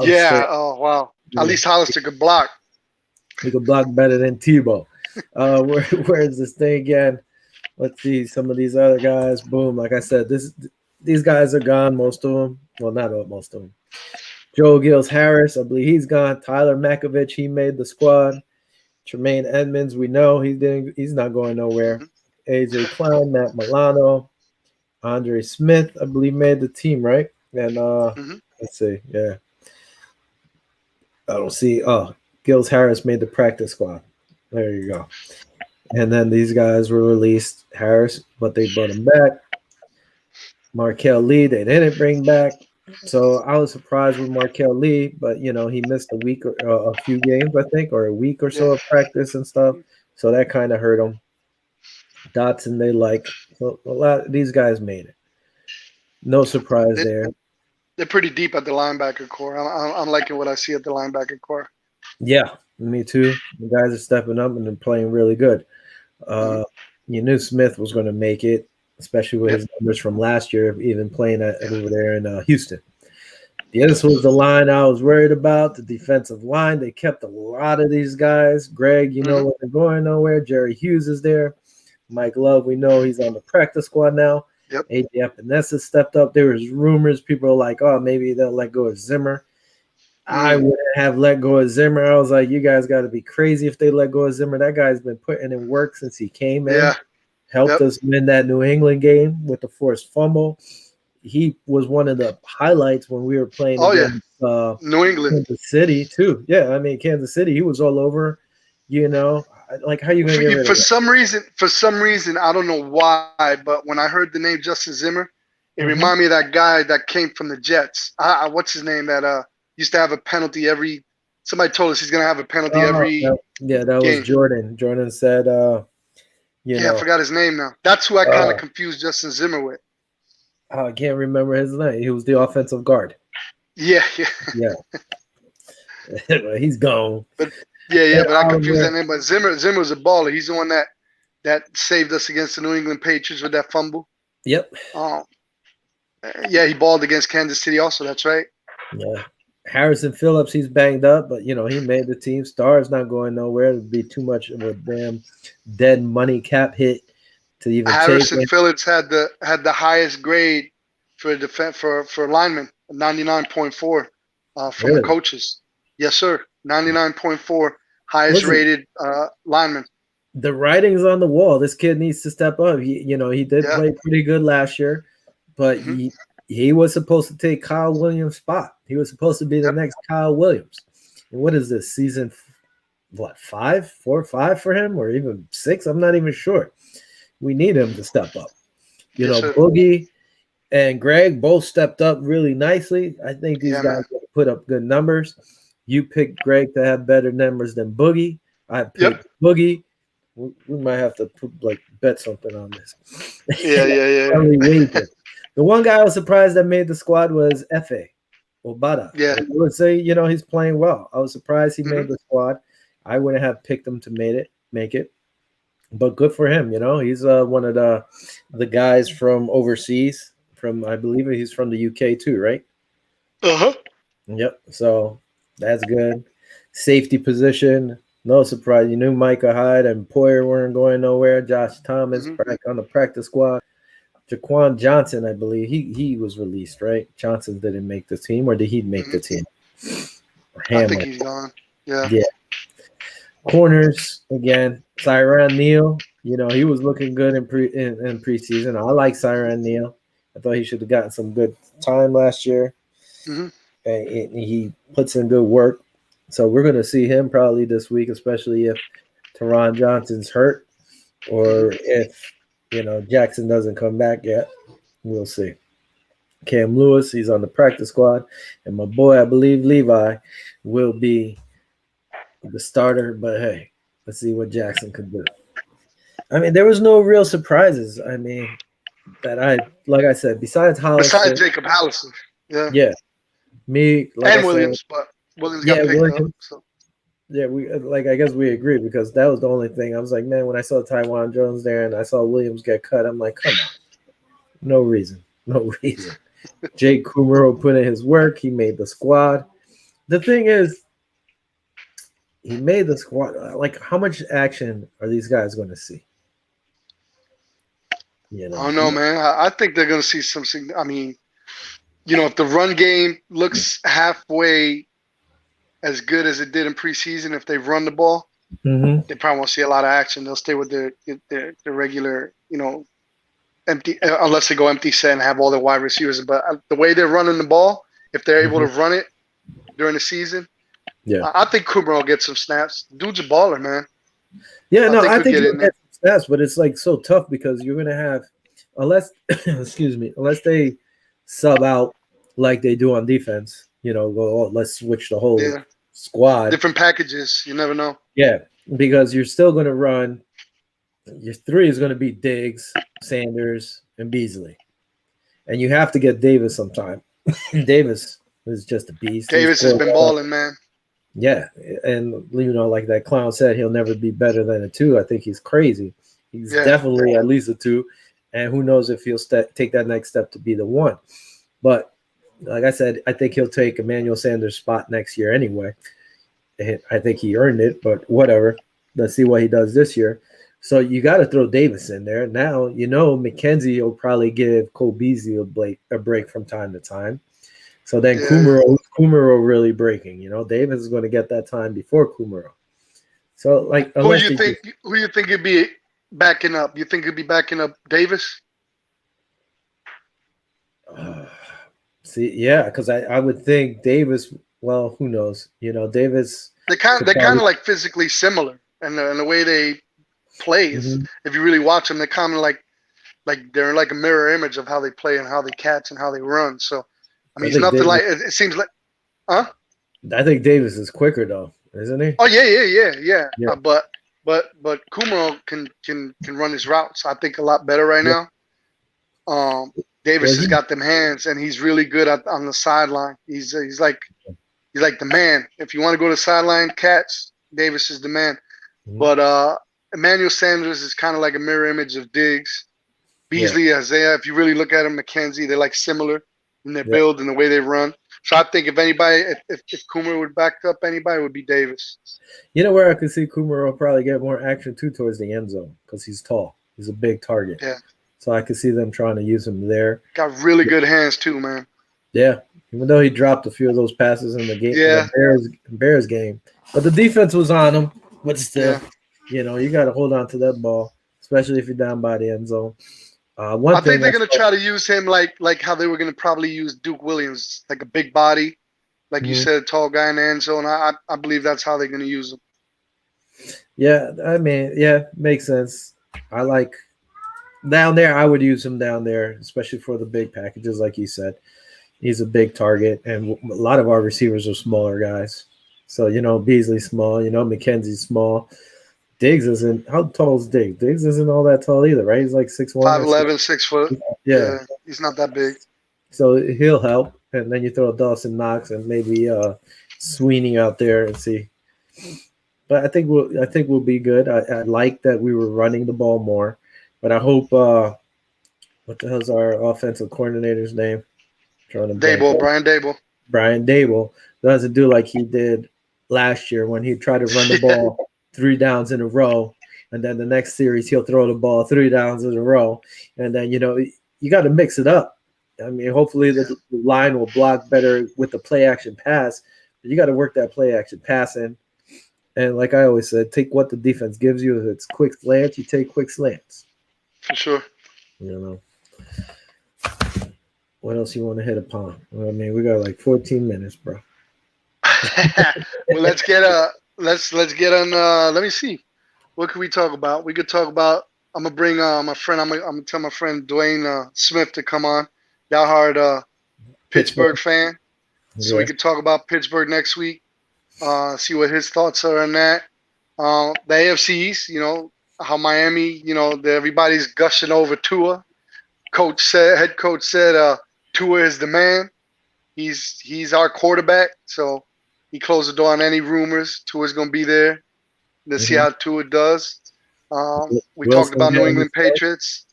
yeah. Oh, wow. At least Hollister could block. He could block better than Tebow. Where is this thing again? Let's see. Some of these other guys. Boom. Like I said, these guys are gone. Most of them. Well, not most of them. Joe Gills Harris, I believe he's gone. Tyler Makovich, he made the squad. Tremaine Edmonds, we know he's not going nowhere. AJ Klein, Matt Milano. Andre Smith, I believe, made the team, right? And let's see, yeah. I don't see. Oh, Gills Harris made the practice squad. There you go. And then these guys were released. Harris, but they brought him back. Markel Lee, they didn't bring back. So I was surprised with Markel Lee, but he missed a week or a few games, I think, or a week or so of practice and stuff. So that kind of hurt him. Dotson, they like. So a lot. These guys made it. No surprise there. They're pretty deep at the linebacker core. I'm liking what I see at the linebacker core. Yeah, me too. The guys are stepping up and they're playing really good. You knew Smith was going to make it, especially with his numbers from last year, even playing over there in Houston. This was the line I was worried about, the defensive line. They kept a lot of these guys. Greg, what they're going nowhere. Jerry Hughes is there. Mike Love, we know he's on the practice squad now. Yep. AJ Epinesa stepped up. There was rumors. People were like, oh, maybe they'll let go of Zimmer. I wouldn't have let go of Zimmer. I was like, you guys got to be crazy if they let go of Zimmer. That guy's been putting in work since he came in. Helped us win that New England game with the forced fumble. He was one of the highlights when we were playing against New England. Kansas City, too. Yeah, I mean, Kansas City, he was all over, Like, how you going to get rid of For some reason, I don't know why, but when I heard the name Justin Zimmer, it reminded me of that guy that came from the Jets. What's his name? That used to have a penalty every. Somebody told us he's going to have a penalty every. That game. was Jordan. Jordan said, I forgot his name now. That's who I kind of confused Justin Zimmer with. I can't remember his name. He was the offensive guard. Yeah. He's gone. But I confused that name. But Zimmer's a baller. He's the one that saved us against the New England Patriots with that fumble. Yep. He balled against Kansas City also. That's right. Yeah. Harrison Phillips, he's banged up, but he made the team. Star's not going nowhere. It'd be too much of a damn dead money cap hit to even Harrison take. Phillips had the highest grade for linemen, 99.4 from the coaches. Yes, sir. 99.4, highest rated lineman. The writing's on the wall. This kid needs to step up. He did play pretty good last year, but he was supposed to take Kyle Williams' spot. He was supposed to be the Yep. next Kyle Williams. And what is this season? What, 5 for him, or even 6? I'm not even sure. We need him to step up. Yes, sir. Boogie and Greg both stepped up really nicely. I think these Yeah, guys man. put up good numbers. You picked Greg to have better numbers than Boogie. I Yep. picked Boogie. We might have to bet something on this. Yeah, yeah, yeah, Early yeah. wager. The one guy I was surprised that made the squad was Efe Obada. Yeah. I would say, he's playing well. I was surprised he Hmm. made the squad. I wouldn't have picked him to make it. But good for him, He's one of the guys from overseas. From I believe he's from the UK too, right? Uh-huh. Yep. So that's good. Safety position, no surprise. You knew Micah Hyde and Poyer weren't going nowhere. Josh Thomas Hmm. back on the practice squad. Jaquan Johnson, I believe he was released, right? Johnson didn't make the team, or did he make Hmm. the team? Or I think Hamler. he's gone. Yeah. Yeah. Corners again. Tyron Neal. He was looking good in preseason. I like Tyron Neal. I thought he should have gotten some good time last year. Hmm. And he puts in good work. So we're going to see him probably this week, especially if Teron Johnson's hurt or if Jackson doesn't come back yet. We'll see. Cam Lewis, he's on the practice squad, and my boy, I believe Levi, will be the starter. But hey, let's see what Jackson can do. I mean, there was no real surprises. I mean, like I said, besides Besides Hollister, Jacob Hallison. Yeah. yeah, me, like I And said, Williams, but Williams got yeah, picked up. William, So yeah, I guess we agree because that was the only thing. I was like, man, when I saw Tywan Jones there and I saw Williams get cut, I'm like, come on, no reason, no reason. Jake Kumaro put in his work. He made the squad. The thing is, he made the squad. Like, how much action are these guys going to see? I don't know, man. I think they're gonna see something. I mean, if the run game looks halfway as good as it did in preseason, if they run the ball, Mm-hmm. they probably won't see a lot of action. They'll stay with their regular, empty, unless they go empty set and have all their wide receivers. But the way they're running the ball, if they're able to run it during the season, Yeah. I think Cooper will get some snaps. Dude's a baller, man. Yeah, no, I He'll think get he'll in get there. some stats, but it's like so tough because you're gonna have unless excuse me, unless they sub out like they do on defense, go, oh, let's switch the whole Yeah, squad. different packages. You never know. Yeah, because you're still gonna run your 3 is gonna be Diggs, Sanders, and Beasley. And you have to get Davis sometime. Davis is just a beast. Davis has been balling, man. Yeah, and like that clown said, he'll never be better than a 2. I think he's crazy. He's Yeah. definitely at least a 2, and who knows if he'll take that next step to be the 1. But like I said, I think he'll take Emmanuel Sanders' spot next year anyway. And I think he earned it, but whatever. Let's see what he does this year. So you got to throw Davis in there now. McKenzie will probably give Cole Beasley a break from time to time. So then Kumaro really breaking. Davis is going to get that time before Kumaro. So Who you think? Who you think he'd be backing up? You think he'd be backing up Davis? Because I would think Davis. Well, who knows? Davis. They're kind of like physically similar, and the way they play is. If you really watch them, they're kind of like they're like a mirror image of how they play and how they catch and how they run. So, I mean, it's nothing Davis, like it seems like, huh? I think Davis is quicker though, isn't he? Oh yeah. But Kumaro can run his routes. I think a lot better right now. Davis has got them hands, and he's really good on the sideline. He's like the man. If you want to go to sideline catch, Davis is the man. But Emmanuel Sanders is kind of like a mirror image of Diggs. Beasley, Isaiah, if you really look at them, McKenzie, they're like similar in their build and the way they run. So I think if anybody, if Kumar would back up anybody, it would be Davis. Where I could see Kumar will probably get more action too towards the end zone because he's tall. He's a big target. Yeah. So I could see them trying to use him there. Got really good hands too, man. Yeah. Even though he dropped a few of those passes in the game, the Bears game, but the defense was on him. But still, you got to hold on to that ball, especially if you're down by the end zone. One I think thing I they're gonna saw. try to use him like how they were gonna probably use Duke Williams, like a big body, like you Mhm. said, tall guy in the end zone. I believe that's how they're gonna use him. Yeah, I mean, yeah, makes sense. I like down there. I would use him down there, especially for the big packages, like you said. He's a big target, and a lot of our receivers are smaller guys. So Beasley's small. McKenzie's small. Diggs isn't. How tall is Diggs? Diggs isn't all that tall either, right? He's like 6'1" or 6. 5'11", 6 foot. Yeah, Yeah, he's not that big. so he'll help. And then you throw Dawson Knox and maybe Sweeney out there and see. But I think we'll be good. I like that we were running the ball more, but I hope. What the hell's our offensive coordinator's name? Trying to blank. Dable, Brian Dable. Brian Dable doesn't do like he did last year when he tried to run the Yeah, ball 3 downs in a row, and then the next series he'll throw the ball 3 downs in a row, and then you got to mix it up. I mean, hopefully yeah, the line will block better with the play action pass, but you got to work that play action pass in. And like I always said, take what the defense gives you. If it's quick slants, you take quick slants. for sure. You know what else you want to hit upon? Well, I mean, we got like 14 minutes, bro. Well, let's get on. Let me see. What can we talk about? We could talk about. I'm gonna bring my friend. I'm gonna tell my friend Dwayne Smith to come on. Y'all hard Pittsburgh Pittsburgh. fan, so we Yeah. could talk about Pittsburgh next week. See what his thoughts are on that. The AFC East, how Miami, everybody's gushing over Tua. Head coach said, Tua is the man. He's our quarterback, so he closed the door on any rumors. Tua's gonna be there. Let's see Mm-hmm. how Tua does. We talked Wilson about New getting the England start. Patriots,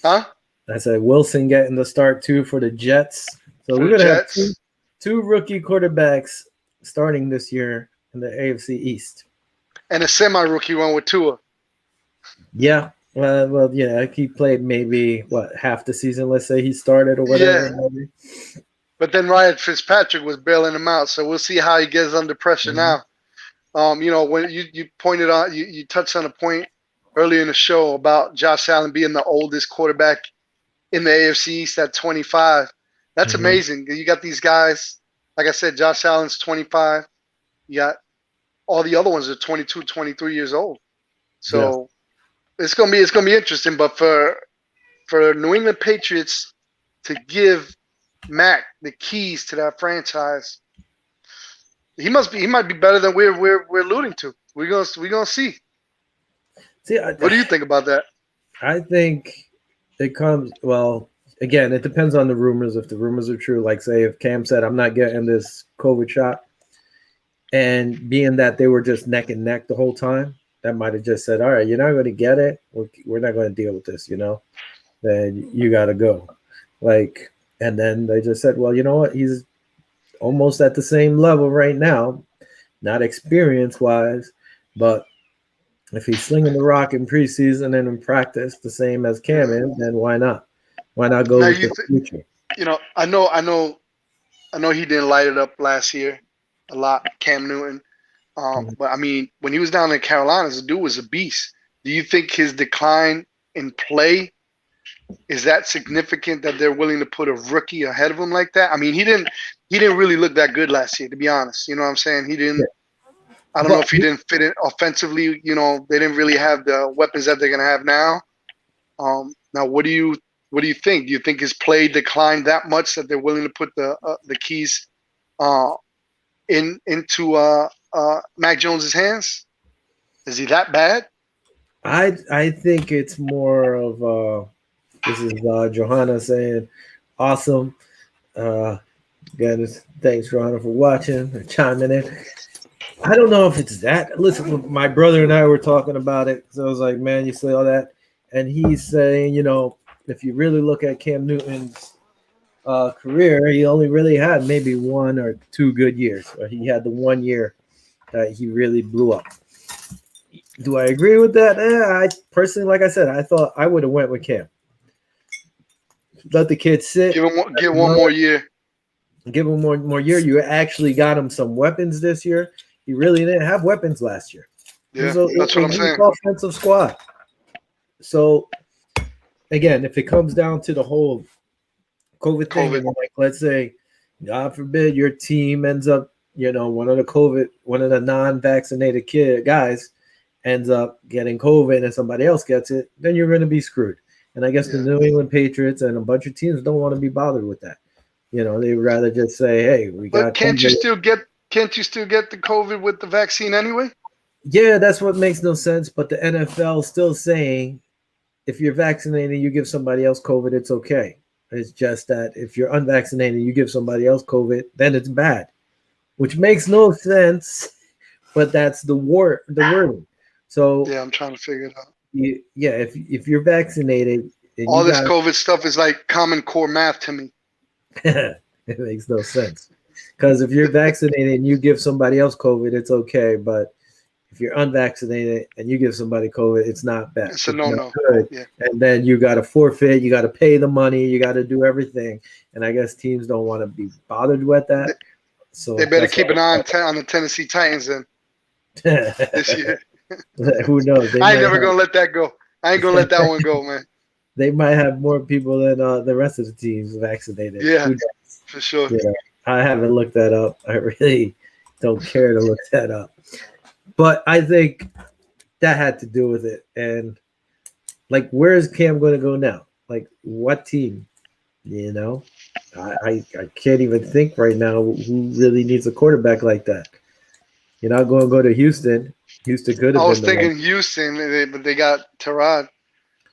huh? I said Wilson getting the start too for the Jets. So For we're the gonna have two Jets, two rookie quarterbacks starting this year in the AFC East. and a semi-rookie one with Tua. Yeah. Well, yeah. He played maybe what half the season. Let's say he started or whatever. Yeah, Maybe. but then Ryan Fitzpatrick was bailing him out, so we'll see how he gets under pressure Mhm. now. When you pointed on, you touched on a point earlier in the show about Josh Allen being the oldest quarterback in the AFC East at 25. That's Mhm. amazing. You got these guys, like I said, Josh Allen's 25. You got all the other ones are 22, 23 years old. Yeah. So it's gonna be interesting. But for New England Patriots to give Mac the keys to that franchise, he might be better than we're alluding to. We're gonna see. See, What do you think about that? I think it comes well. Again, it depends on the rumors. If the rumors are true, like say if Cam said I'm not getting this COVID shot, and being that they were just neck and neck the whole time, that might have just said, "All right, you're not going to get it. We're not going to deal with this." Then you got to go. Like, and then they just said, "Well, you know what? He's almost at the same level right now, not experience wise, but if he's slinging the rock in preseason and in practice the same as Cam Yeah. is, then why not? Why not go Now with the future?" I know he didn't light it up last year a lot, Cam Newton. Mhm. But I mean, when he was down in Carolina, the dude was a beast. Do you think his decline in play is that significant that they're willing to put a rookie ahead of him like that? I mean, he didn't really look that good last year, to be honest. You know what I'm saying? He Yeah. didn't. I don't know But if he didn't fit in offensively. They didn't really have the weapons that they're gonna have now. Now, what do you think? Do you think his play declined that much that they're willing to put the keys uh, into Mac Jones's hands? Is he that bad? I think it's more of this is Johanna saying awesome. Uh, Again, thanks Johanna for watching and chiming in. I don't know if it's that. Listen, my brother and I were talking about it. So I was like, man, you see all that? And he's saying, if you really look at Cam Newton's career, he only really had maybe 1 or 2 good years. Or he had the 1 year that he really blew up. Do I agree with that? I personally, like I said, I thought I would have went with Cam. Let the kid sit. Give one more year. Give him more year. You actually got him some weapons this year. He really didn't have weapons last year. It Yeah, was a that's what I'm weak saying. offensive squad. So again, if it comes down to the whole COVID thing, COVID. and like, let's say, God forbid, your team ends up, one of the non-vaccinated guys ends up getting COVID, and somebody else gets it, then you're going to be screwed. And I guess the Yeah. New England Patriots and a bunch of teams don't want to be bothered with that. They'd rather just say, "Hey, we But got COVID." can't you still get the COVID with the vaccine anyway? Yeah, that's what makes no sense. But the NFL still saying if you're vaccinated, you give somebody else COVID, it's okay. It's just that if you're unvaccinated, you give somebody else COVID, then it's bad, which makes no sense. But that's the wording. So Yeah, I'm trying to figure it out. yeah, if you're vaccinated and you All this got COVID stuff is like Common Core math to me. it makes no sense because if you're vaccinated and you give somebody else COVID, it's okay. But if you're unvaccinated and you give somebody COVID, it's not bad. It's a It's not no-no. good. Yeah. And then you got to forfeit. You got to pay the money. You got to do everything. And I guess teams don't want to be bothered with They, that. they So better that's keep an eye on the Tennessee Titans then why. this year. Who knows? I ain't never gonna let that go. I ain't gonna let that one go, man. they might have more people than the rest of the teams vaccinated. Yeah, Who knows? for sure. I haven't looked that up. I really don't care to look that up. But I think that had to do with it. And like, where is Cam going to go now? Like, what team? You know, I can't even think right now who really needs a quarterback like that. You're not going to go to Houston. Houston could I have was been the one. thinking Houston, but they got Terod.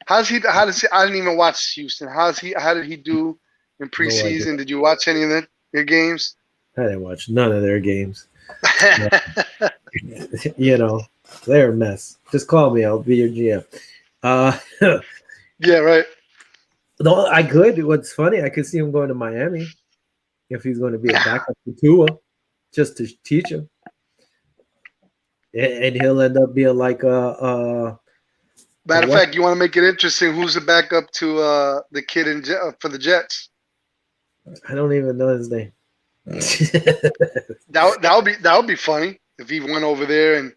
How's he? How does he? I didn't even watch Houston. How's he? How did he do in No idea. preseason? Did you watch any of their games? I didn't watch none of their games. They're a mess. Just call me. I'll be your GM. Uh, Yeah, right. no, I could. What's funny, I could see him going to Miami if he's going to be a backup to Tua, just to teach him, and he'll end up being like a Matter of what? fact, you want to make it interesting. Who's the backup to the kid for the Jets? I don't even know his name. That would be funny if he went over there and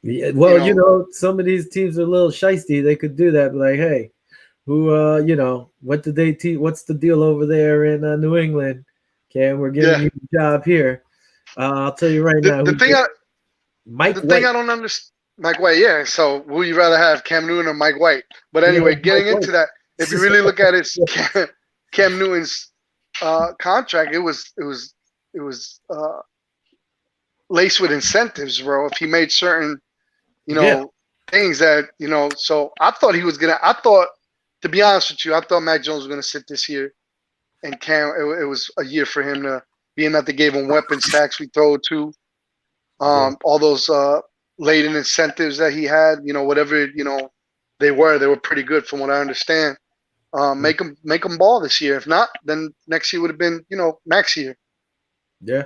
Yeah, well, you know some of these teams are a little shisty. They could do that, but like, hey, who, what did they teach? What's the deal over there in New England? Okay, we're giving yeah. you a job here. I'll tell you right The, now. the thing I Mike the thing White. I don't understand, Mike White. Yeah. So would you rather have Cam Newton or Mike White? But Yeah, anyway, Mike getting White. into that, if you really look at his Cam Newton's contract, it was laced with incentives, bro. If he made certain Yeah, things that so I thought he was gonna. I thought, to be honest with you, I thought Mac Jones was gonna sit this year, and Cam. It was a year for him to, being that they gave him weapons tax we throw to, yeah. all those laden incentives that he had. Whatever they were pretty good from what I understand. Make them ball this year. If not, then next year would have been Mac's year. Yeah.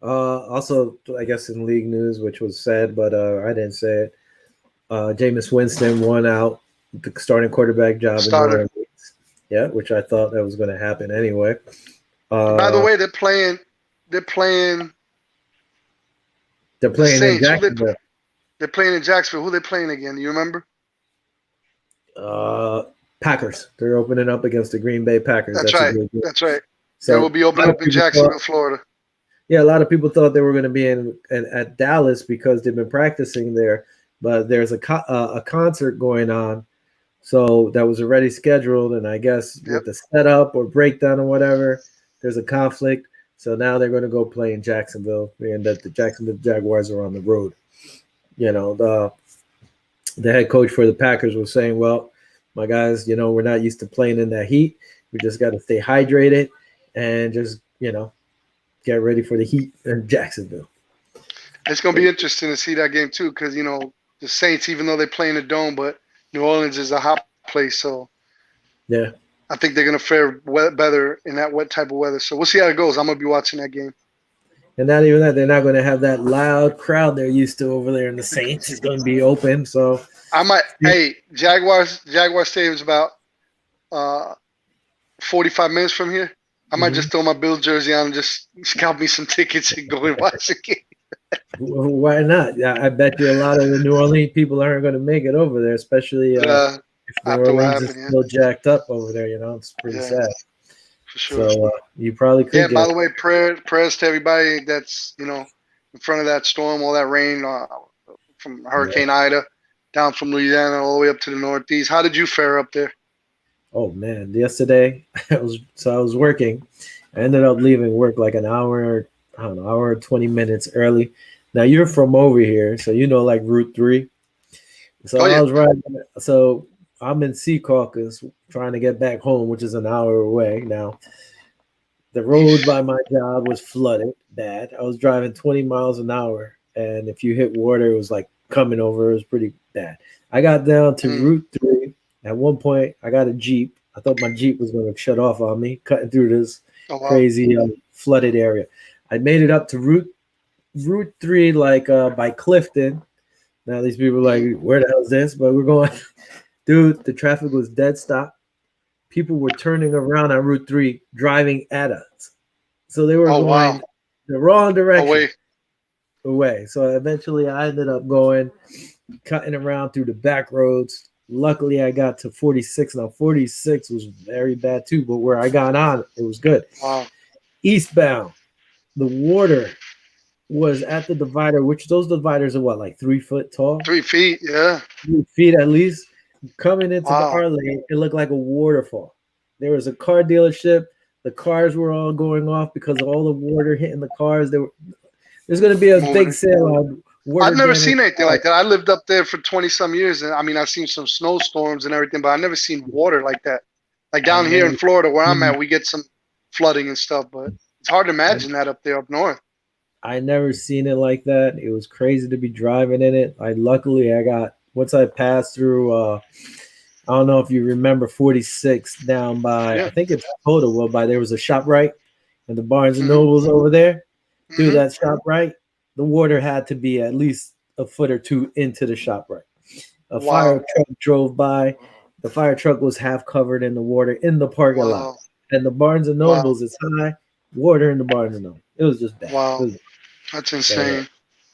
Also, I guess in league news, which was sad, but I didn't say it. Jameis Winston won out the starting quarterback job in New Starter. Orleans. Yeah, which I thought that was going to happen anyway. And by the Uh, way, they're playing. They're playing they're the playing in Saints. Jacksonville. They're playing in Jacksonville. Who they playing again? Do you remember? Uh, Packers. They're opening up against the Green Bay Packers. That's That's a right. good game. That's right. They will So be a opening lot of up in people thought, Jacksonville, Florida. yeah, a lot of people thought they were going to be in at Dallas because they've been practicing there, but there's a concert going on, so that was already scheduled, and I guess Yep. with the setup or breakdown or whatever, there's a conflict. So now they're going to go play in Jacksonville, and that the Jacksonville Jaguars are on the road. The head coach for the Packers was saying, "Well, my guys, we're not used to playing in that heat. We just got to stay hydrated and just get ready for the heat in Jacksonville." It's going to be interesting to see that game too, because the Saints, even though they play in the dome, but New Orleans is a hot place, so Yeah, I think they're going to fare better in that wet type of weather. So we'll see how it goes. I'm going to be watching that game. and not even that, they're not going to have that loud crowd they're used to over there in the Saints. It's going to be open, so I might. Hey, Jaguar Stadium's about 45 minutes from here. I might just throw my Bills jersey on and just scalp me some tickets and go and watch the game. why not? Yeah, I bet you a lot of the New Orleans people aren't going to make it over there, especially if New after what Orleans is happened. Yeah, still jacked up over there. It's pretty yeah, sad. for sure. So you probably Yeah. could And by get. the way, prayers to everybody that's in front of that storm, all that rain from Yeah. Hurricane Ida down from Louisiana all the way up to the Northeast. How did you fare up there? Oh man, yesterday I was working. I ended up leaving work like an hour, I don't know, hour 20 minutes early. Now you're from over here, so like Route 3. So Oh I yeah. was riding. So I'm in Sea Caucus trying to get back home, which is an hour away. Now the road Eesh. by my job was flooded bad. I was driving 20 miles an hour, and if you hit water, it was like coming over. It was pretty bad. I got down to Mm. Route 3. At one point, I got a Jeep. I thought my Jeep was going to shut off on me, cutting through this Oh wow. crazy flooded area. I made it up to Route 3, like by Clifton. Now these people are Mm. like, where the hell is this? But we're going, dude. The traffic was dead stop. People were turning around on Route 3, driving at us. So they were Oh wow. going the wrong Oh direction wait. away. So eventually I ended up going, cutting around through the back roads. Luckily, I got to 46. Now, 46 was very bad too, but where I got on, it was good. Wow. Eastbound, the water was at the divider, which those dividers are what, like 3 foot tall? 3 feet. Yeah. 3 feet at least. Coming into Wow. our lane, it looked like a waterfall. There was a car dealership. The cars were all going off because of all the water hitting the cars. There's going to be a Moving big it. sale on water I've never damage seen anything cars. like that. I lived up there for 20 some years, and I mean, I've seen some snowstorms and everything, but I've never seen water like that. Like I down here in never Florida, where I'm seen at, we get some flooding and stuff, but it's hard to I, imagine that up there up north. I never seen it like that. It was crazy to be driving in it. I got once I passed through. I don't know if you remember 46 down by, Yeah. I think it's Potawatomi, by there was a shop right and the Barnes and Hmm. Nobles over there. Dude, Hmm. that shop right, the water had to be at least a foot or two into the shop right. A fire Wow. truck drove by. The fire truck was half covered in the water in the parking lot. Wow. And the Barnes and Wow. Nobles is high, water in the Barnes and Nobles. It was just bad. It Wow. was, That's so, insane.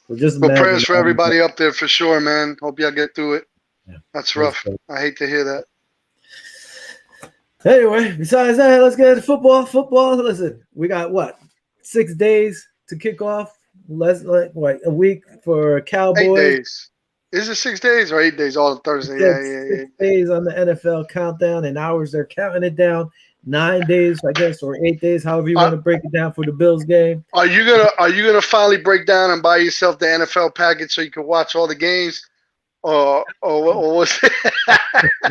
so just But imagine prayers for that. everybody up there for sure, man. Hope y'all get through it. Yeah, That's it was rough. crazy. I hate to hear that. Anyway, besides that, let's get into football. Football. Listen, we got what 6 days to kick off. Less like what a week for 8 days. Cowboys. Is it 6 days or 8 days? All Thursday. Yeah, Six yeah, six yeah, yeah. days on the NFL countdown and hours. They're counting it down. 9 days, I guess, or 8 days, however you want Are, to break it down for the Bills game. are you gonna finally break down and buy yourself the NFL package so you can watch all the games? Or what's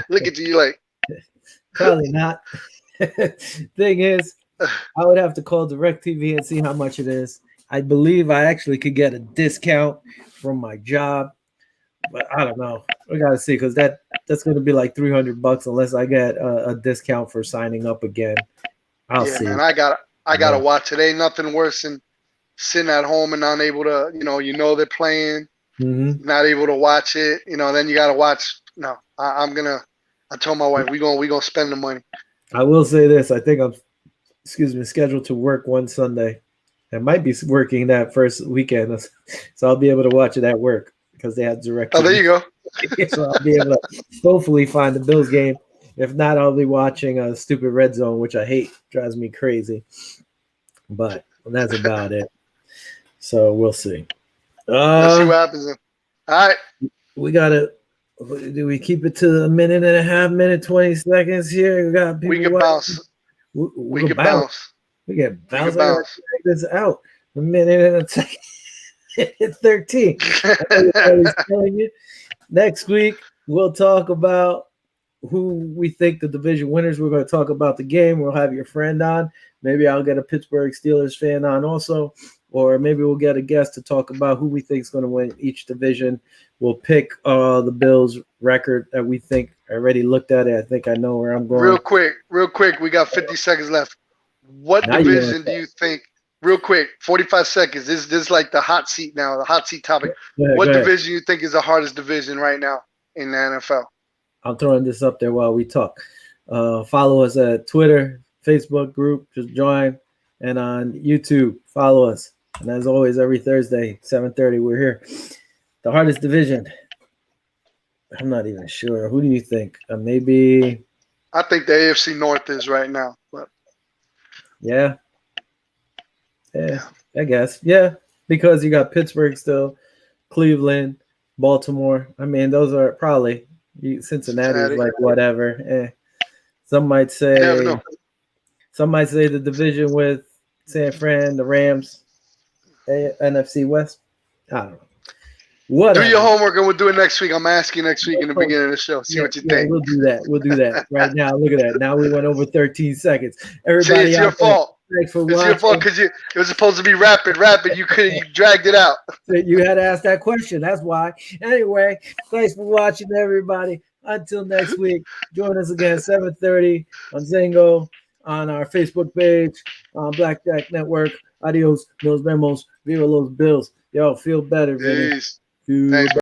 look at you like Probably not. Thing is, I would have to call DirecTV and see how much it is. I believe I actually could get a discount from my job, but I don't know. We gotta see because that's going to be like $300 unless I get a discount for signing up again. I'll yeah, man. see. I gotta Yeah. watch it. Ain't nothing worse than sitting at home and not able to, they're playing, Hmm. not able to watch it. Then you gotta watch. No, I'm gonna. I told my wife we gonna spend the money. I will say this: I think I'm, excuse me, scheduled to work one Sunday. I might be working that first weekend, so I'll be able to watch it at work because they have Oh, there DirecTV. you go. So I'll be able to hopefully find the Bills game. If not, I'll be watching a stupid red zone, which I hate, drives me crazy. But that's about it. So we'll see. Let's see Uh what happens. Then. All right, we gotta do we keep it to a minute and a half, minute 20 seconds here? We got we people can watching. bounce. We We can can bounce. bounce. We get We bounce. can I gotta bounce. check this out. A minute and a second. It's 13. I know you're always telling you. Next week, we'll talk about who we think the division winners. We're going to talk about the game. We'll have your friend on. Maybe I'll get a Pittsburgh Steelers fan on also, or maybe we'll get a guest to talk about who we think is going to win each division. We'll pick the Bills' record that we think. I already looked at it. I think I know where I'm real going. quick, real quick. We got 50 seconds left. What Now you want division do you think? Real quick, 45 seconds. This is like the hot seat now, the hot seat topic. to go What ahead. division you think is the hardest division right now in the NFL? I'm throwing this up there while we talk. Follow us at Twitter, Facebook group. Just join, and on YouTube, follow us. And as always, every Thursday, 7:30, we're here. The hardest division. I'm not even sure. Who do you think? Maybe. I think the AFC North is right now. But Yeah. Yeah. yeah, I guess. Yeah. Because you got Pittsburgh still, Cleveland, Baltimore. I mean, those are probably Cincinnati is Cincinnati. like whatever. Some might You never say know. the division with San Fran, the Rams, NFC West. I don't know. Do your Whatever. homework and we'll do it next week. I'm asking next week in the Oh, beginning of the show. See yeah, what you yeah, think. we'll do that. We'll do that right now. Look at that. Now we went over 13 seconds. See, Everybody it's your out there, fault. thanks for It's your fault watching. because it was supposed to be rapid. You couldn't. You dragged it out. You had to ask that question. That's why. Anyway, thanks for watching, everybody. Until next week, join us again 7:30 on Zango, on our Facebook page, on Blackjack Network. Adios, nos vemos. Viva los Bills. Yo, feel better, Vinny. Peace. Feel Thanks, better.